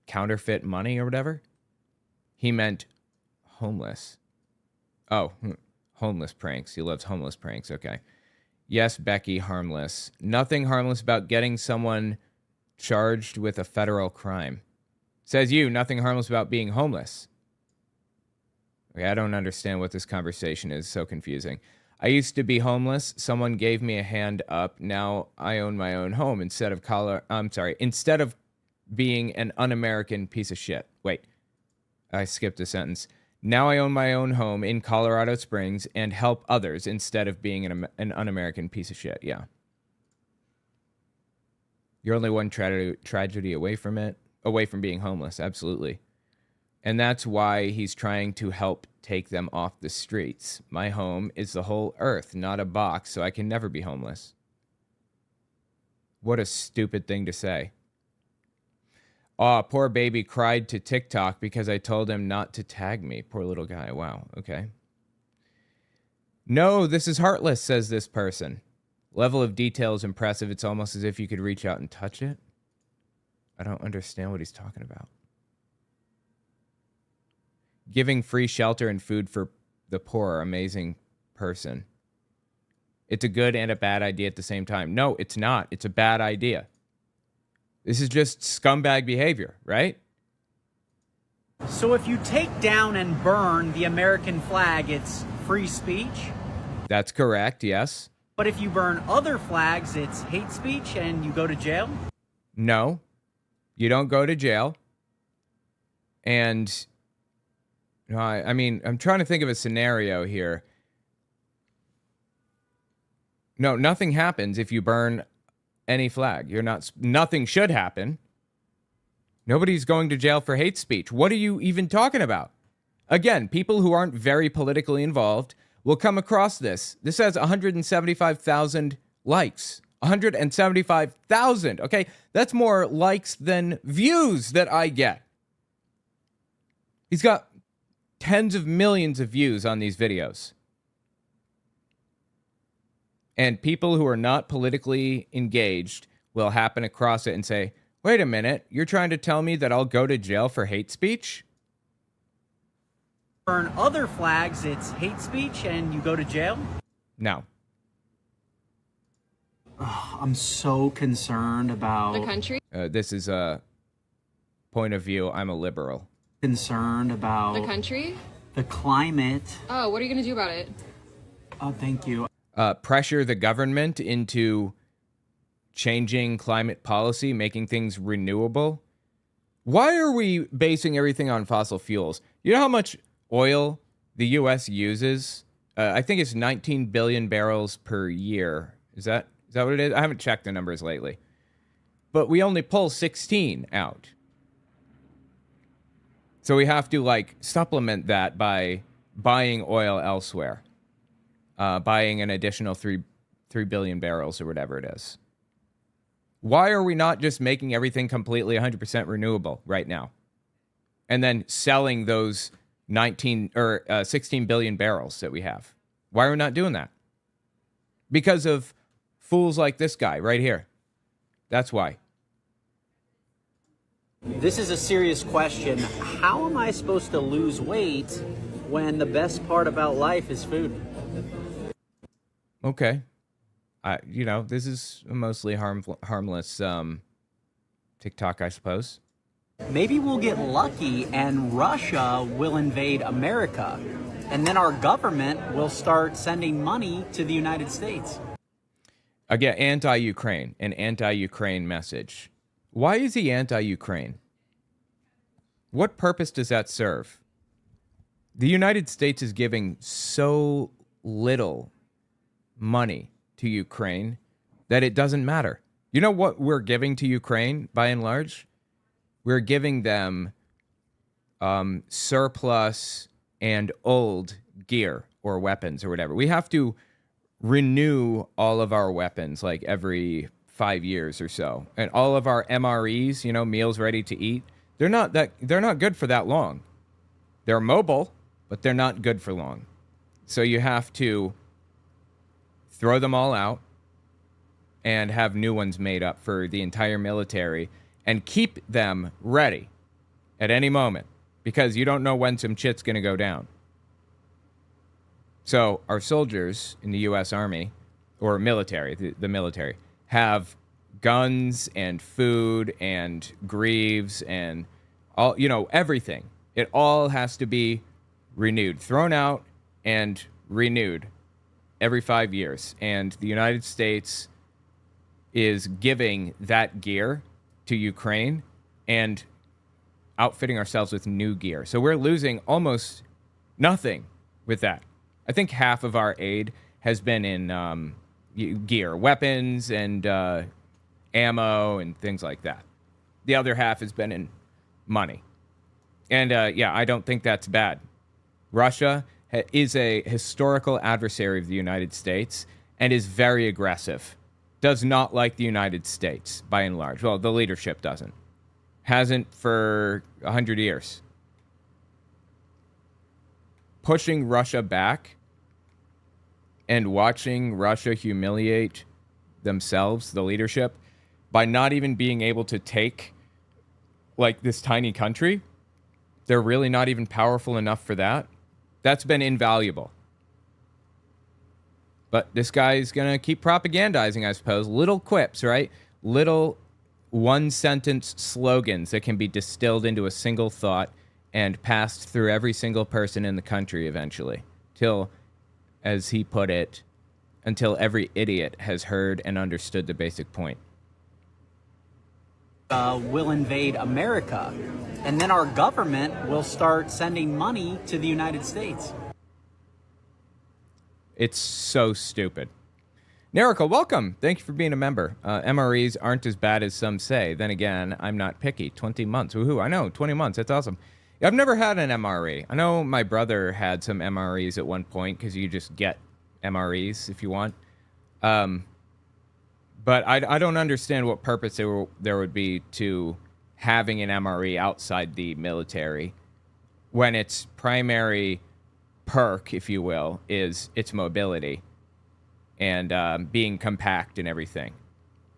counterfeit money or whatever. He meant homeless. Oh, homeless pranks. He loves homeless pranks. Okay. Yes, Becky, harmless. Nothing harmless about getting someone charged with a federal crime. Says you, nothing harmless about being homeless. Okay, I don't understand what this conversation is. So confusing. I used to be homeless. Someone gave me a hand up. Now I own my own home instead of instead of being an un-American piece of shit. Wait, I skipped a sentence. Now I own my own home in Colorado Springs and help others instead of being an un-American piece of shit. Yeah. You're only one tragedy away from being homeless. Absolutely. And that's why he's trying to help take them off the streets. My home is the whole earth, not a box, so I can never be homeless. What a stupid thing to say. Aw, poor baby cried to TikTok because I told him not to tag me. Poor little guy. Wow. Okay. No, this is heartless, says this person. Level of detail is impressive. It's almost as if you could reach out and touch it. I don't understand what he's talking about. Giving free shelter and food for the poor, amazing person. It's a good and a bad idea at the same time. No, it's not. It's a bad idea. This is just scumbag behavior, right? So if you take down and burn the American flag, it's free speech? That's correct, yes. But if you burn other flags, it's hate speech and you go to jail? No, you don't go to jail. And, I mean, I'm trying to think of a scenario here. No, nothing happens if you burn any flag. Nothing should happen. Nobody's going to jail for hate speech. What are you even talking about? Again, people who aren't very politically involved will come across this. This has 175,000 likes. 175,000. Okay, that's more likes than views that I get. He's got tens of millions of views on these videos. And people who are not politically engaged will happen across it and say, wait a minute, you're trying to tell me that I'll go to jail for hate speech? Burn other flags, it's hate speech and you go to jail? No. I'm so concerned about... The country? This is a point of view. I'm a liberal. Concerned about... The country? The climate. Oh, what are you going to do about it? Oh, thank you. Pressure the government into changing climate policy, making things renewable. Why are we basing everything on fossil fuels? You know how much oil the U.S. uses? I think it's 19 billion barrels per year. Is that what it is? I haven't checked the numbers lately. But we only pull 16 out. So we have to, supplement that by buying oil elsewhere. Buying an additional 3 billion barrels or whatever it is. Why are we not just making everything completely 100% renewable right now? And then selling those 16 billion barrels that we have? Why are we not doing that? Because of fools like this guy right here. That's why. This is a serious question. How am I supposed to lose weight when the best part about life is food? Okay. This is a mostly harmless TikTok, I suppose. Maybe we'll get lucky and Russia will invade America. And then our government will start sending money to the United States. Again, an anti-Ukraine message. Why is he anti-Ukraine? What purpose does that serve? The United States is giving so little money to Ukraine that it doesn't matter. You know what we're giving to Ukraine by and large? We're giving them surplus and old gear or weapons or whatever. We have to renew all of our weapons like every 5 years or so. And all of our MREs, meals ready to eat, they're not good for that long. They're mobile, but they're not good for long. So you have to throw them all out and have new ones made up for the entire military and keep them ready at any moment because you don't know when some shit's going to go down. So our soldiers in the U.S. Army or military, the military, have guns and food and greaves and all, everything. It all has to be renewed, thrown out and renewed every 5 years. And the United States is giving that gear to Ukraine and outfitting ourselves with new gear. So we're losing almost nothing with that. I think half of our aid has been in gear, weapons, and ammo and things like that. The other half has been in money. And I don't think that's bad. Russia is a historical adversary of the United States and is very aggressive. Does not like the United States, by and large. Well, the leadership doesn't. Hasn't for 100 years. Pushing Russia back and watching Russia humiliate themselves, the leadership, by not even being able to take, like, this tiny country. They're really not even powerful enough for that. That's been invaluable. But this guy is going to keep propagandizing, I suppose. Little quips, right? Little one-sentence slogans that can be distilled into a single thought and passed through every single person in the country eventually. Till, as he put it, until every idiot has heard and understood the basic point. Will invade America, and then our government will start sending money to the United States. It's so stupid. Nerica, welcome. Thank you for being a member. MREs aren't as bad as some say. Then again, I'm not picky. 20 months. Woohoo. I know, 20 months. That's awesome. I've never had an MRE. I know my brother had some MREs at one point because you just get MREs if you want. But I don't understand what purpose there would be to having an MRE outside the military when its primary perk, if you will, is its mobility and being compact and everything.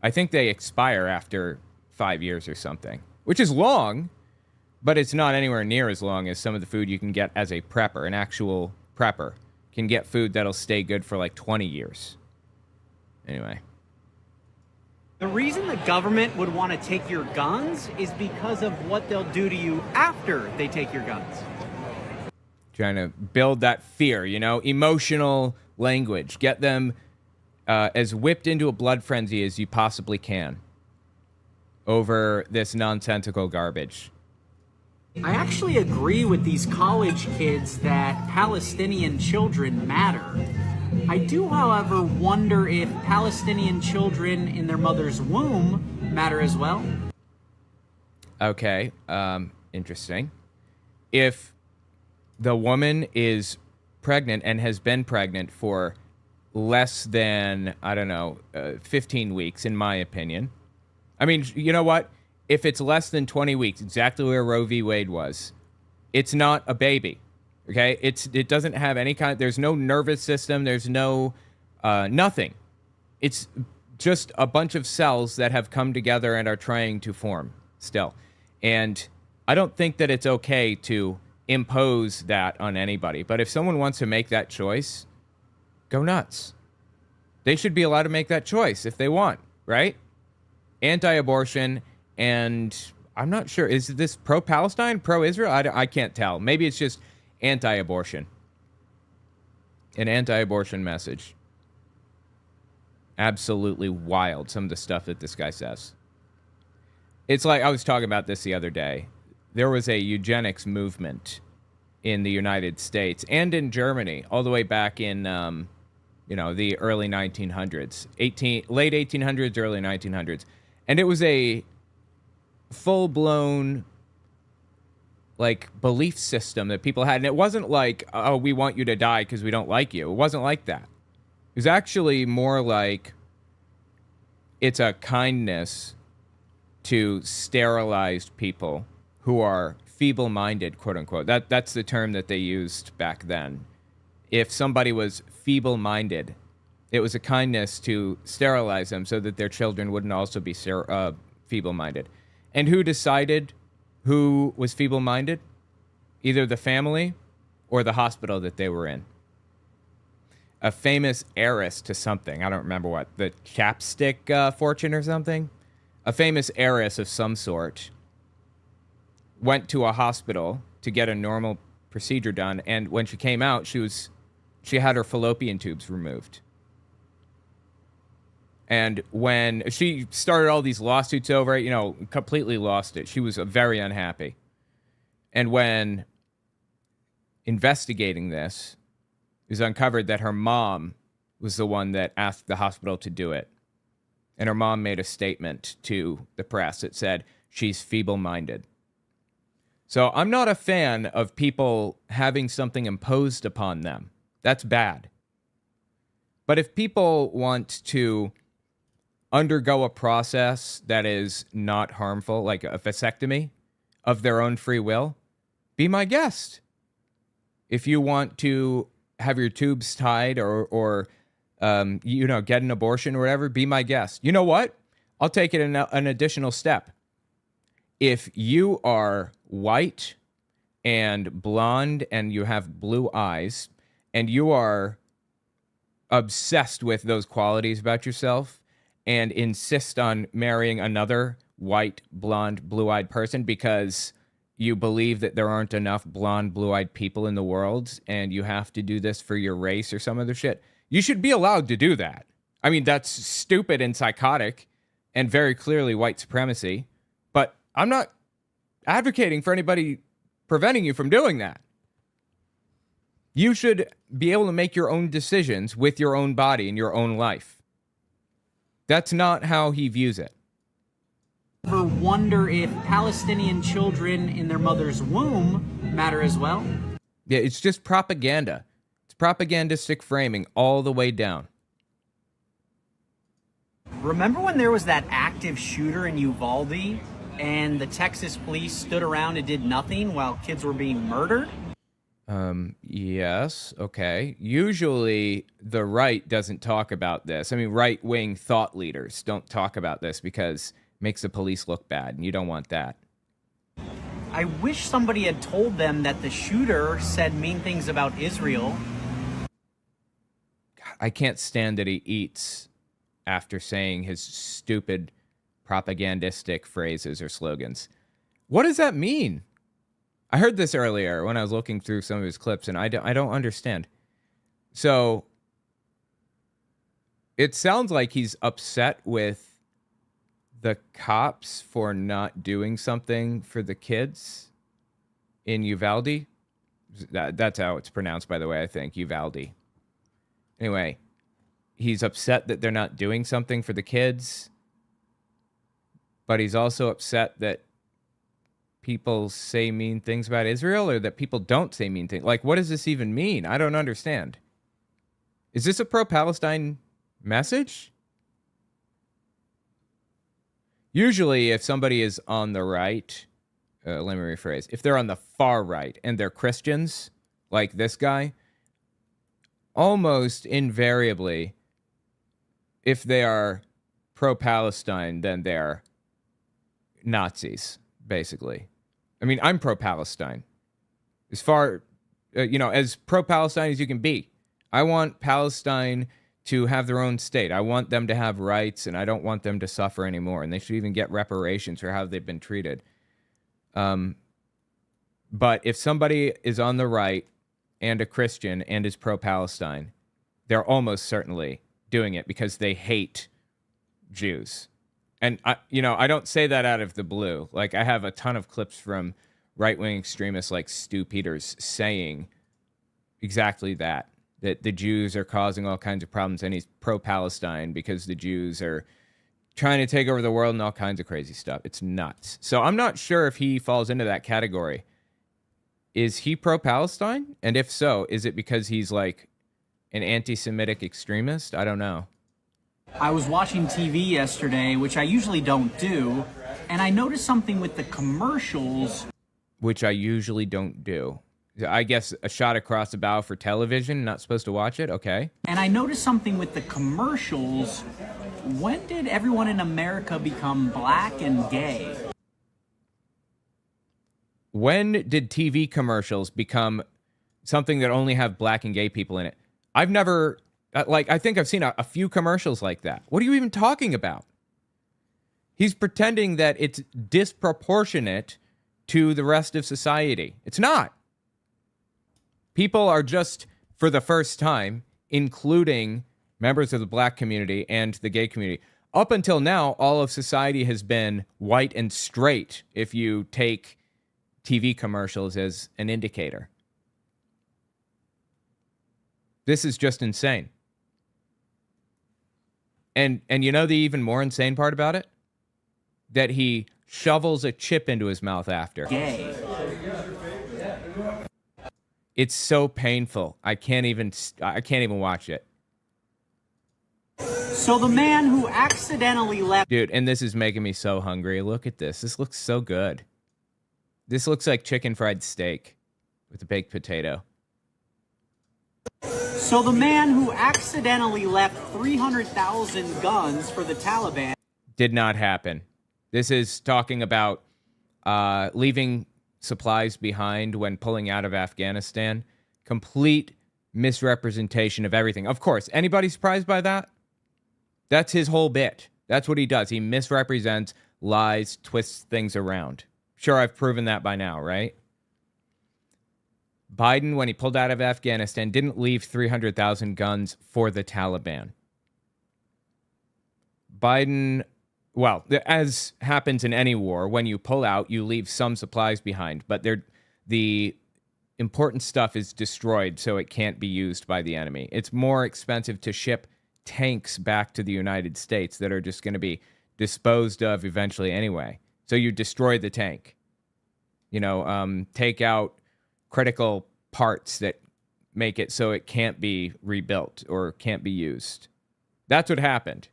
I think they expire after 5 years or something, which is long, but it's not anywhere near as long as some of the food you can get as a prepper. An actual prepper can get food that'll stay good for like 20 years. Anyway. The reason the government would want to take your guns is because of what they'll do to you after they take your guns. Trying to build that fear, emotional language. Get them as whipped into a blood frenzy as you possibly can over this nonsensical garbage. I actually agree with these college kids that Palestinian children matter. I do, however, wonder if Palestinian children in their mother's womb matter as well. Okay, interesting. If the woman is pregnant and has been pregnant for less than, 15 weeks, in my opinion. I mean, you know what? If it's less than 20 weeks, exactly where Roe v. Wade was, it's not a baby. Okay, it doesn't have any kind. There's no nervous system. There's no nothing. It's just a bunch of cells that have come together and are trying to form still. And I don't think that it's okay to impose that on anybody. But if someone wants to make that choice, go nuts. They should be allowed to make that choice if they want, right? Anti-abortion, and I'm not sure. Is this pro-Palestine, pro-Israel? I can't tell. Maybe it's just anti-abortion. An anti-abortion message. Absolutely wild, some of the stuff that this guy says. It's like, I was talking about this the other day. There was a eugenics movement in the United States and in Germany, all the way back in, the early 1900s. Late 1800s, early 1900s. And it was a full-blown belief system that people had. And it wasn't like, oh, we want you to die because we don't like you. It wasn't like that. It was actually more like it's a kindness to sterilized people who are feeble-minded, quote-unquote. That's the term that they used back then. If somebody was feeble-minded, it was a kindness to sterilize them so that their children wouldn't also be feeble-minded. And who decided who was feeble-minded? Either the family or the hospital that they were in. A famous heiress to something. I don't remember what. The chapstick fortune or something? A famous heiress of some sort went to a hospital to get a normal procedure done, and when she came out, she had her fallopian tubes removed. And when she started all these lawsuits over it, completely lost it. She was very unhappy. And when investigating this, it was uncovered that her mom was the one that asked the hospital to do it. And her mom made a statement to the press that said she's feeble-minded. So I'm not a fan of people having something imposed upon them. That's bad. But if people want to undergo a process that is not harmful, like a vasectomy, of their own free will, be my guest. If you want to have your tubes tied or get an abortion or whatever, be my guest. You know what? I'll take it an additional step. If you are white and blonde and you have blue eyes and you are obsessed with those qualities about yourself and insist on marrying another white, blonde, blue-eyed person because you believe that there aren't enough blonde, blue-eyed people in the world and you have to do this for your race or some other shit, you should be allowed to do that. I mean, that's stupid and psychotic and very clearly white supremacy, but I'm not advocating for anybody preventing you from doing that. You should be able to make your own decisions with your own body and your own life. That's not how he views it. Ever wonder if Palestinian children in their mother's womb matter as well? Yeah, it's just propaganda. It's propagandistic framing all the way down. Remember when there was that active shooter in Uvalde and the Texas police stood around and did nothing while kids were being murdered? Yes, okay. Usually the right doesn't talk about this. I mean, right-wing thought leaders don't talk about this because it makes the police look bad, and you don't want that. I wish somebody had told them that the shooter said mean things about Israel. I can't stand that he eats after saying his stupid propagandistic phrases or slogans. What does that mean? I heard this earlier when I was looking through some of his clips, and I don't understand. So it sounds like he's upset with the cops for not doing something for the kids in Uvalde. That's how it's pronounced, by the way, I think, Uvalde. Anyway, he's upset that they're not doing something for the kids, but he's also upset that people say mean things about Israel or that people don't say mean things. Like, what does this even mean? I don't understand. Is this a pro-Palestine message? Usually, if somebody is on the right, let me rephrase, if they're on the far right and they're Christians, like this guy, almost invariably, if they are pro-Palestine, then they're Nazis, basically. I mean, I'm pro-Palestine. As far, as pro-Palestine as you can be. I want Palestine to have their own state. I want them to have rights, and I don't want them to suffer anymore. And they should even get reparations for how they've been treated. But if somebody is on the right and a Christian and is pro-Palestine, they're almost certainly doing it because they hate Jews. And, I don't say that out of the blue. Like, I have a ton of clips from right-wing extremists like Stu Peters saying exactly that the Jews are causing all kinds of problems, and he's pro-Palestine because the Jews are trying to take over the world and all kinds of crazy stuff. It's nuts. So I'm not sure if he falls into that category. Is he pro-Palestine? And if so, is it because he's like an anti-Semitic extremist? I don't know. I was watching TV yesterday, which I usually don't do, and I noticed something with the commercials. Which I usually don't do. I guess a shot across the bow for television, not supposed to watch it? Okay. And I noticed something with the commercials. When did everyone in America become black and gay? When did TV commercials become something that only have black and gay people in it? I've never, I think I've seen a few commercials like that. What are you even talking about? He's pretending that it's disproportionate to the rest of society. It's not. People are just, for the first time, including members of the black community and the gay community. Up until now, all of society has been white and straight, if you take TV commercials as an indicator. This is just insane. And you know the even more insane part about it? That he shovels a chip into his mouth after. Gay. It's so painful. I can't even watch it. So the man who accidentally left... Dude, and this is making me so hungry. Look at this. This looks so good. This looks like chicken fried steak with a baked potato. So the man who accidentally left 300,000 guns for the Taliban... Did not happen. This is talking about leaving supplies behind when pulling out of Afghanistan. Complete misrepresentation of everything. Of course, anybody surprised by that? That's his whole bit. That's what he does. He misrepresents, lies, twists things around. Sure, I've proven that by now, right? Biden, when he pulled out of Afghanistan, didn't leave 300,000 guns for the Taliban. Biden, well, as happens in any war, when you pull out, you leave some supplies behind, but the important stuff is destroyed so it can't be used by the enemy. It's more expensive to ship tanks back to the United States that are just going to be disposed of eventually anyway. So you destroy the tank. You know, take out critical parts that make it so it can't be rebuilt or can't be used. That's what happened.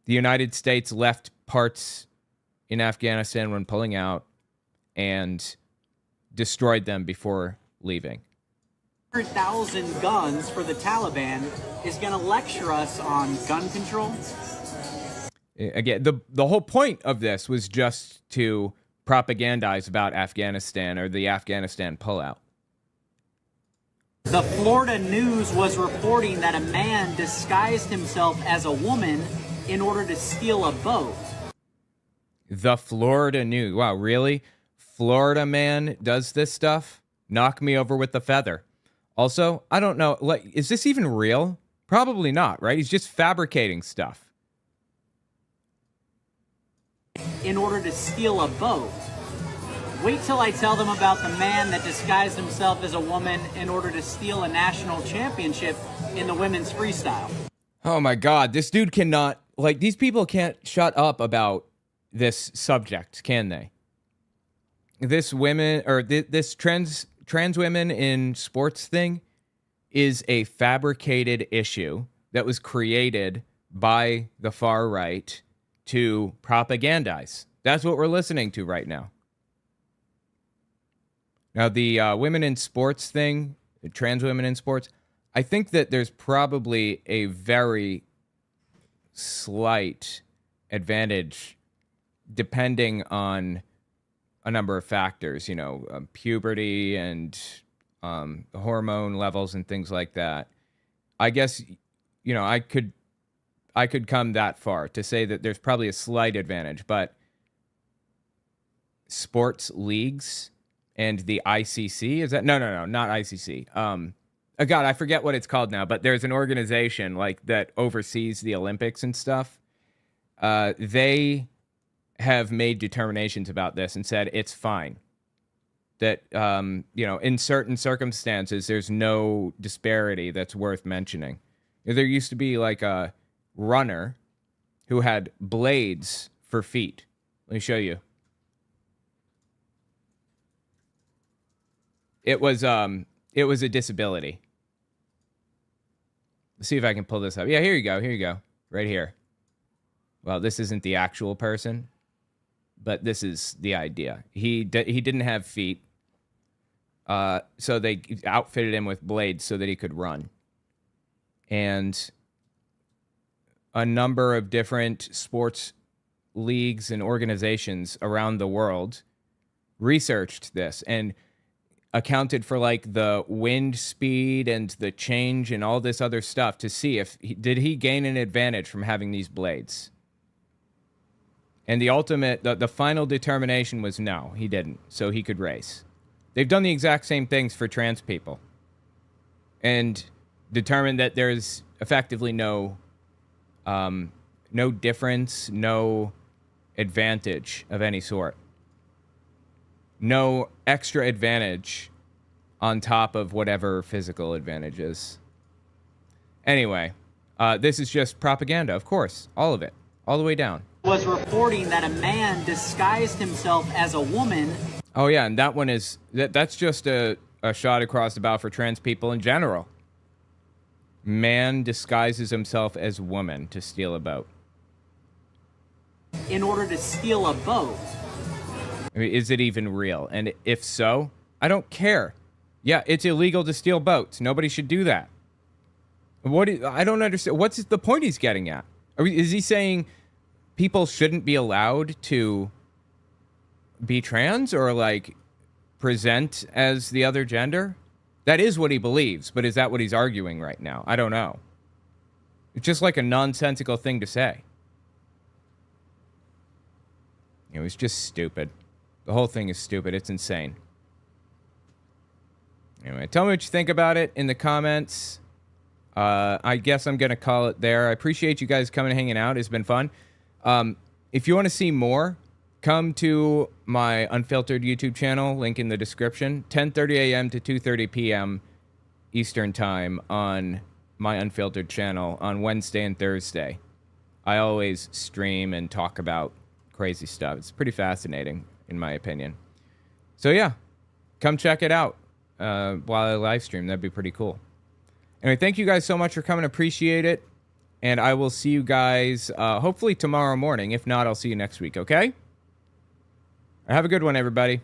The United States left parts in Afghanistan when pulling out and destroyed them before leaving. 100,000 guns for the Taliban is going to lecture us on gun control. Again, the whole point of this was just to propagandize about Afghanistan or the Afghanistan pullout. The Florida News was reporting that a man disguised himself as a woman in order to steal a boat. The Florida News. Wow, really? Florida man does this stuff? Knock me over with the feather. Also, I don't know, like, is this even real? Probably not, right? He's just fabricating stuff. In order to steal a boat. Wait till I tell them about the man that disguised himself as a woman in order to steal a national championship in the women's freestyle. Oh my God, this dude cannot, like, these people can't shut up about this subject, can they? This women, or this trans women in sports thing is a fabricated issue that was created by the far right to propagandize. That's what we're listening to right now. Now, the women in sports thing, the trans women in sports, I think that there's probably a very slight advantage depending on a number of factors, you know, puberty and hormone levels and things like that. I guess, you know, I could come that far to say that there's probably a slight advantage, but sports leagues and the ICC, is that? No, not ICC. Oh God, I forget what it's called now, but there's an organization like that oversees the Olympics and stuff. They have made determinations about this and said it's fine. That, you know, in certain circumstances, there's no disparity that's worth mentioning. There used to be like a runner who had blades for feet. Let me show you. It was a disability. Let's see if I can pull this up. Yeah, here you go. Right here. Well, this isn't the actual person, but this is the idea. He didn't have feet, so they outfitted him with blades so that he could run. And a number of different sports leagues and organizations around the world researched this and accounted for like the wind speed and the change and all this other stuff to see if did he gain an advantage from having these blades. And the ultimate, the final determination was no, he didn't. So he could race. They've done the exact same things for trans people. And determined that there's effectively no difference, no advantage of any sort. No extra advantage on top of whatever physical advantage is. Anyway, this is just propaganda, of course. All of it. All the way down. Was reporting that a man disguised himself as a woman. Oh, yeah, and that one is... That's just a shot across the bow for trans people in general. Man disguises himself as woman to steal a boat. In order to steal a boat. I mean, is it even real? And if so, I don't care. Yeah, it's illegal to steal boats. Nobody should do that. I don't understand. What's the point he's getting at? Is he saying people shouldn't be allowed to be trans or, like, present as the other gender? That is what he believes, but is that what he's arguing right now? I don't know. It's just like a nonsensical thing to say. You know, it's just stupid. The whole thing is stupid. It's insane. Anyway, tell me what you think about it in the comments. I guess I'm going to call it there. I appreciate you guys coming and hanging out. It's been fun. If you want to see more, come to my Unfiltered YouTube channel, link in the description. 10:30 a.m. to 2:30 p.m. Eastern Time on my Unfiltered channel on Wednesday and Thursday. I always stream and talk about crazy stuff. It's pretty fascinating, in my opinion. So yeah, come check it out while I live stream. That'd be pretty cool. Anyway, thank you guys so much for coming. Appreciate it. And I will see you guys hopefully tomorrow morning. If not, I'll see you next week, okay? Have a good one, everybody.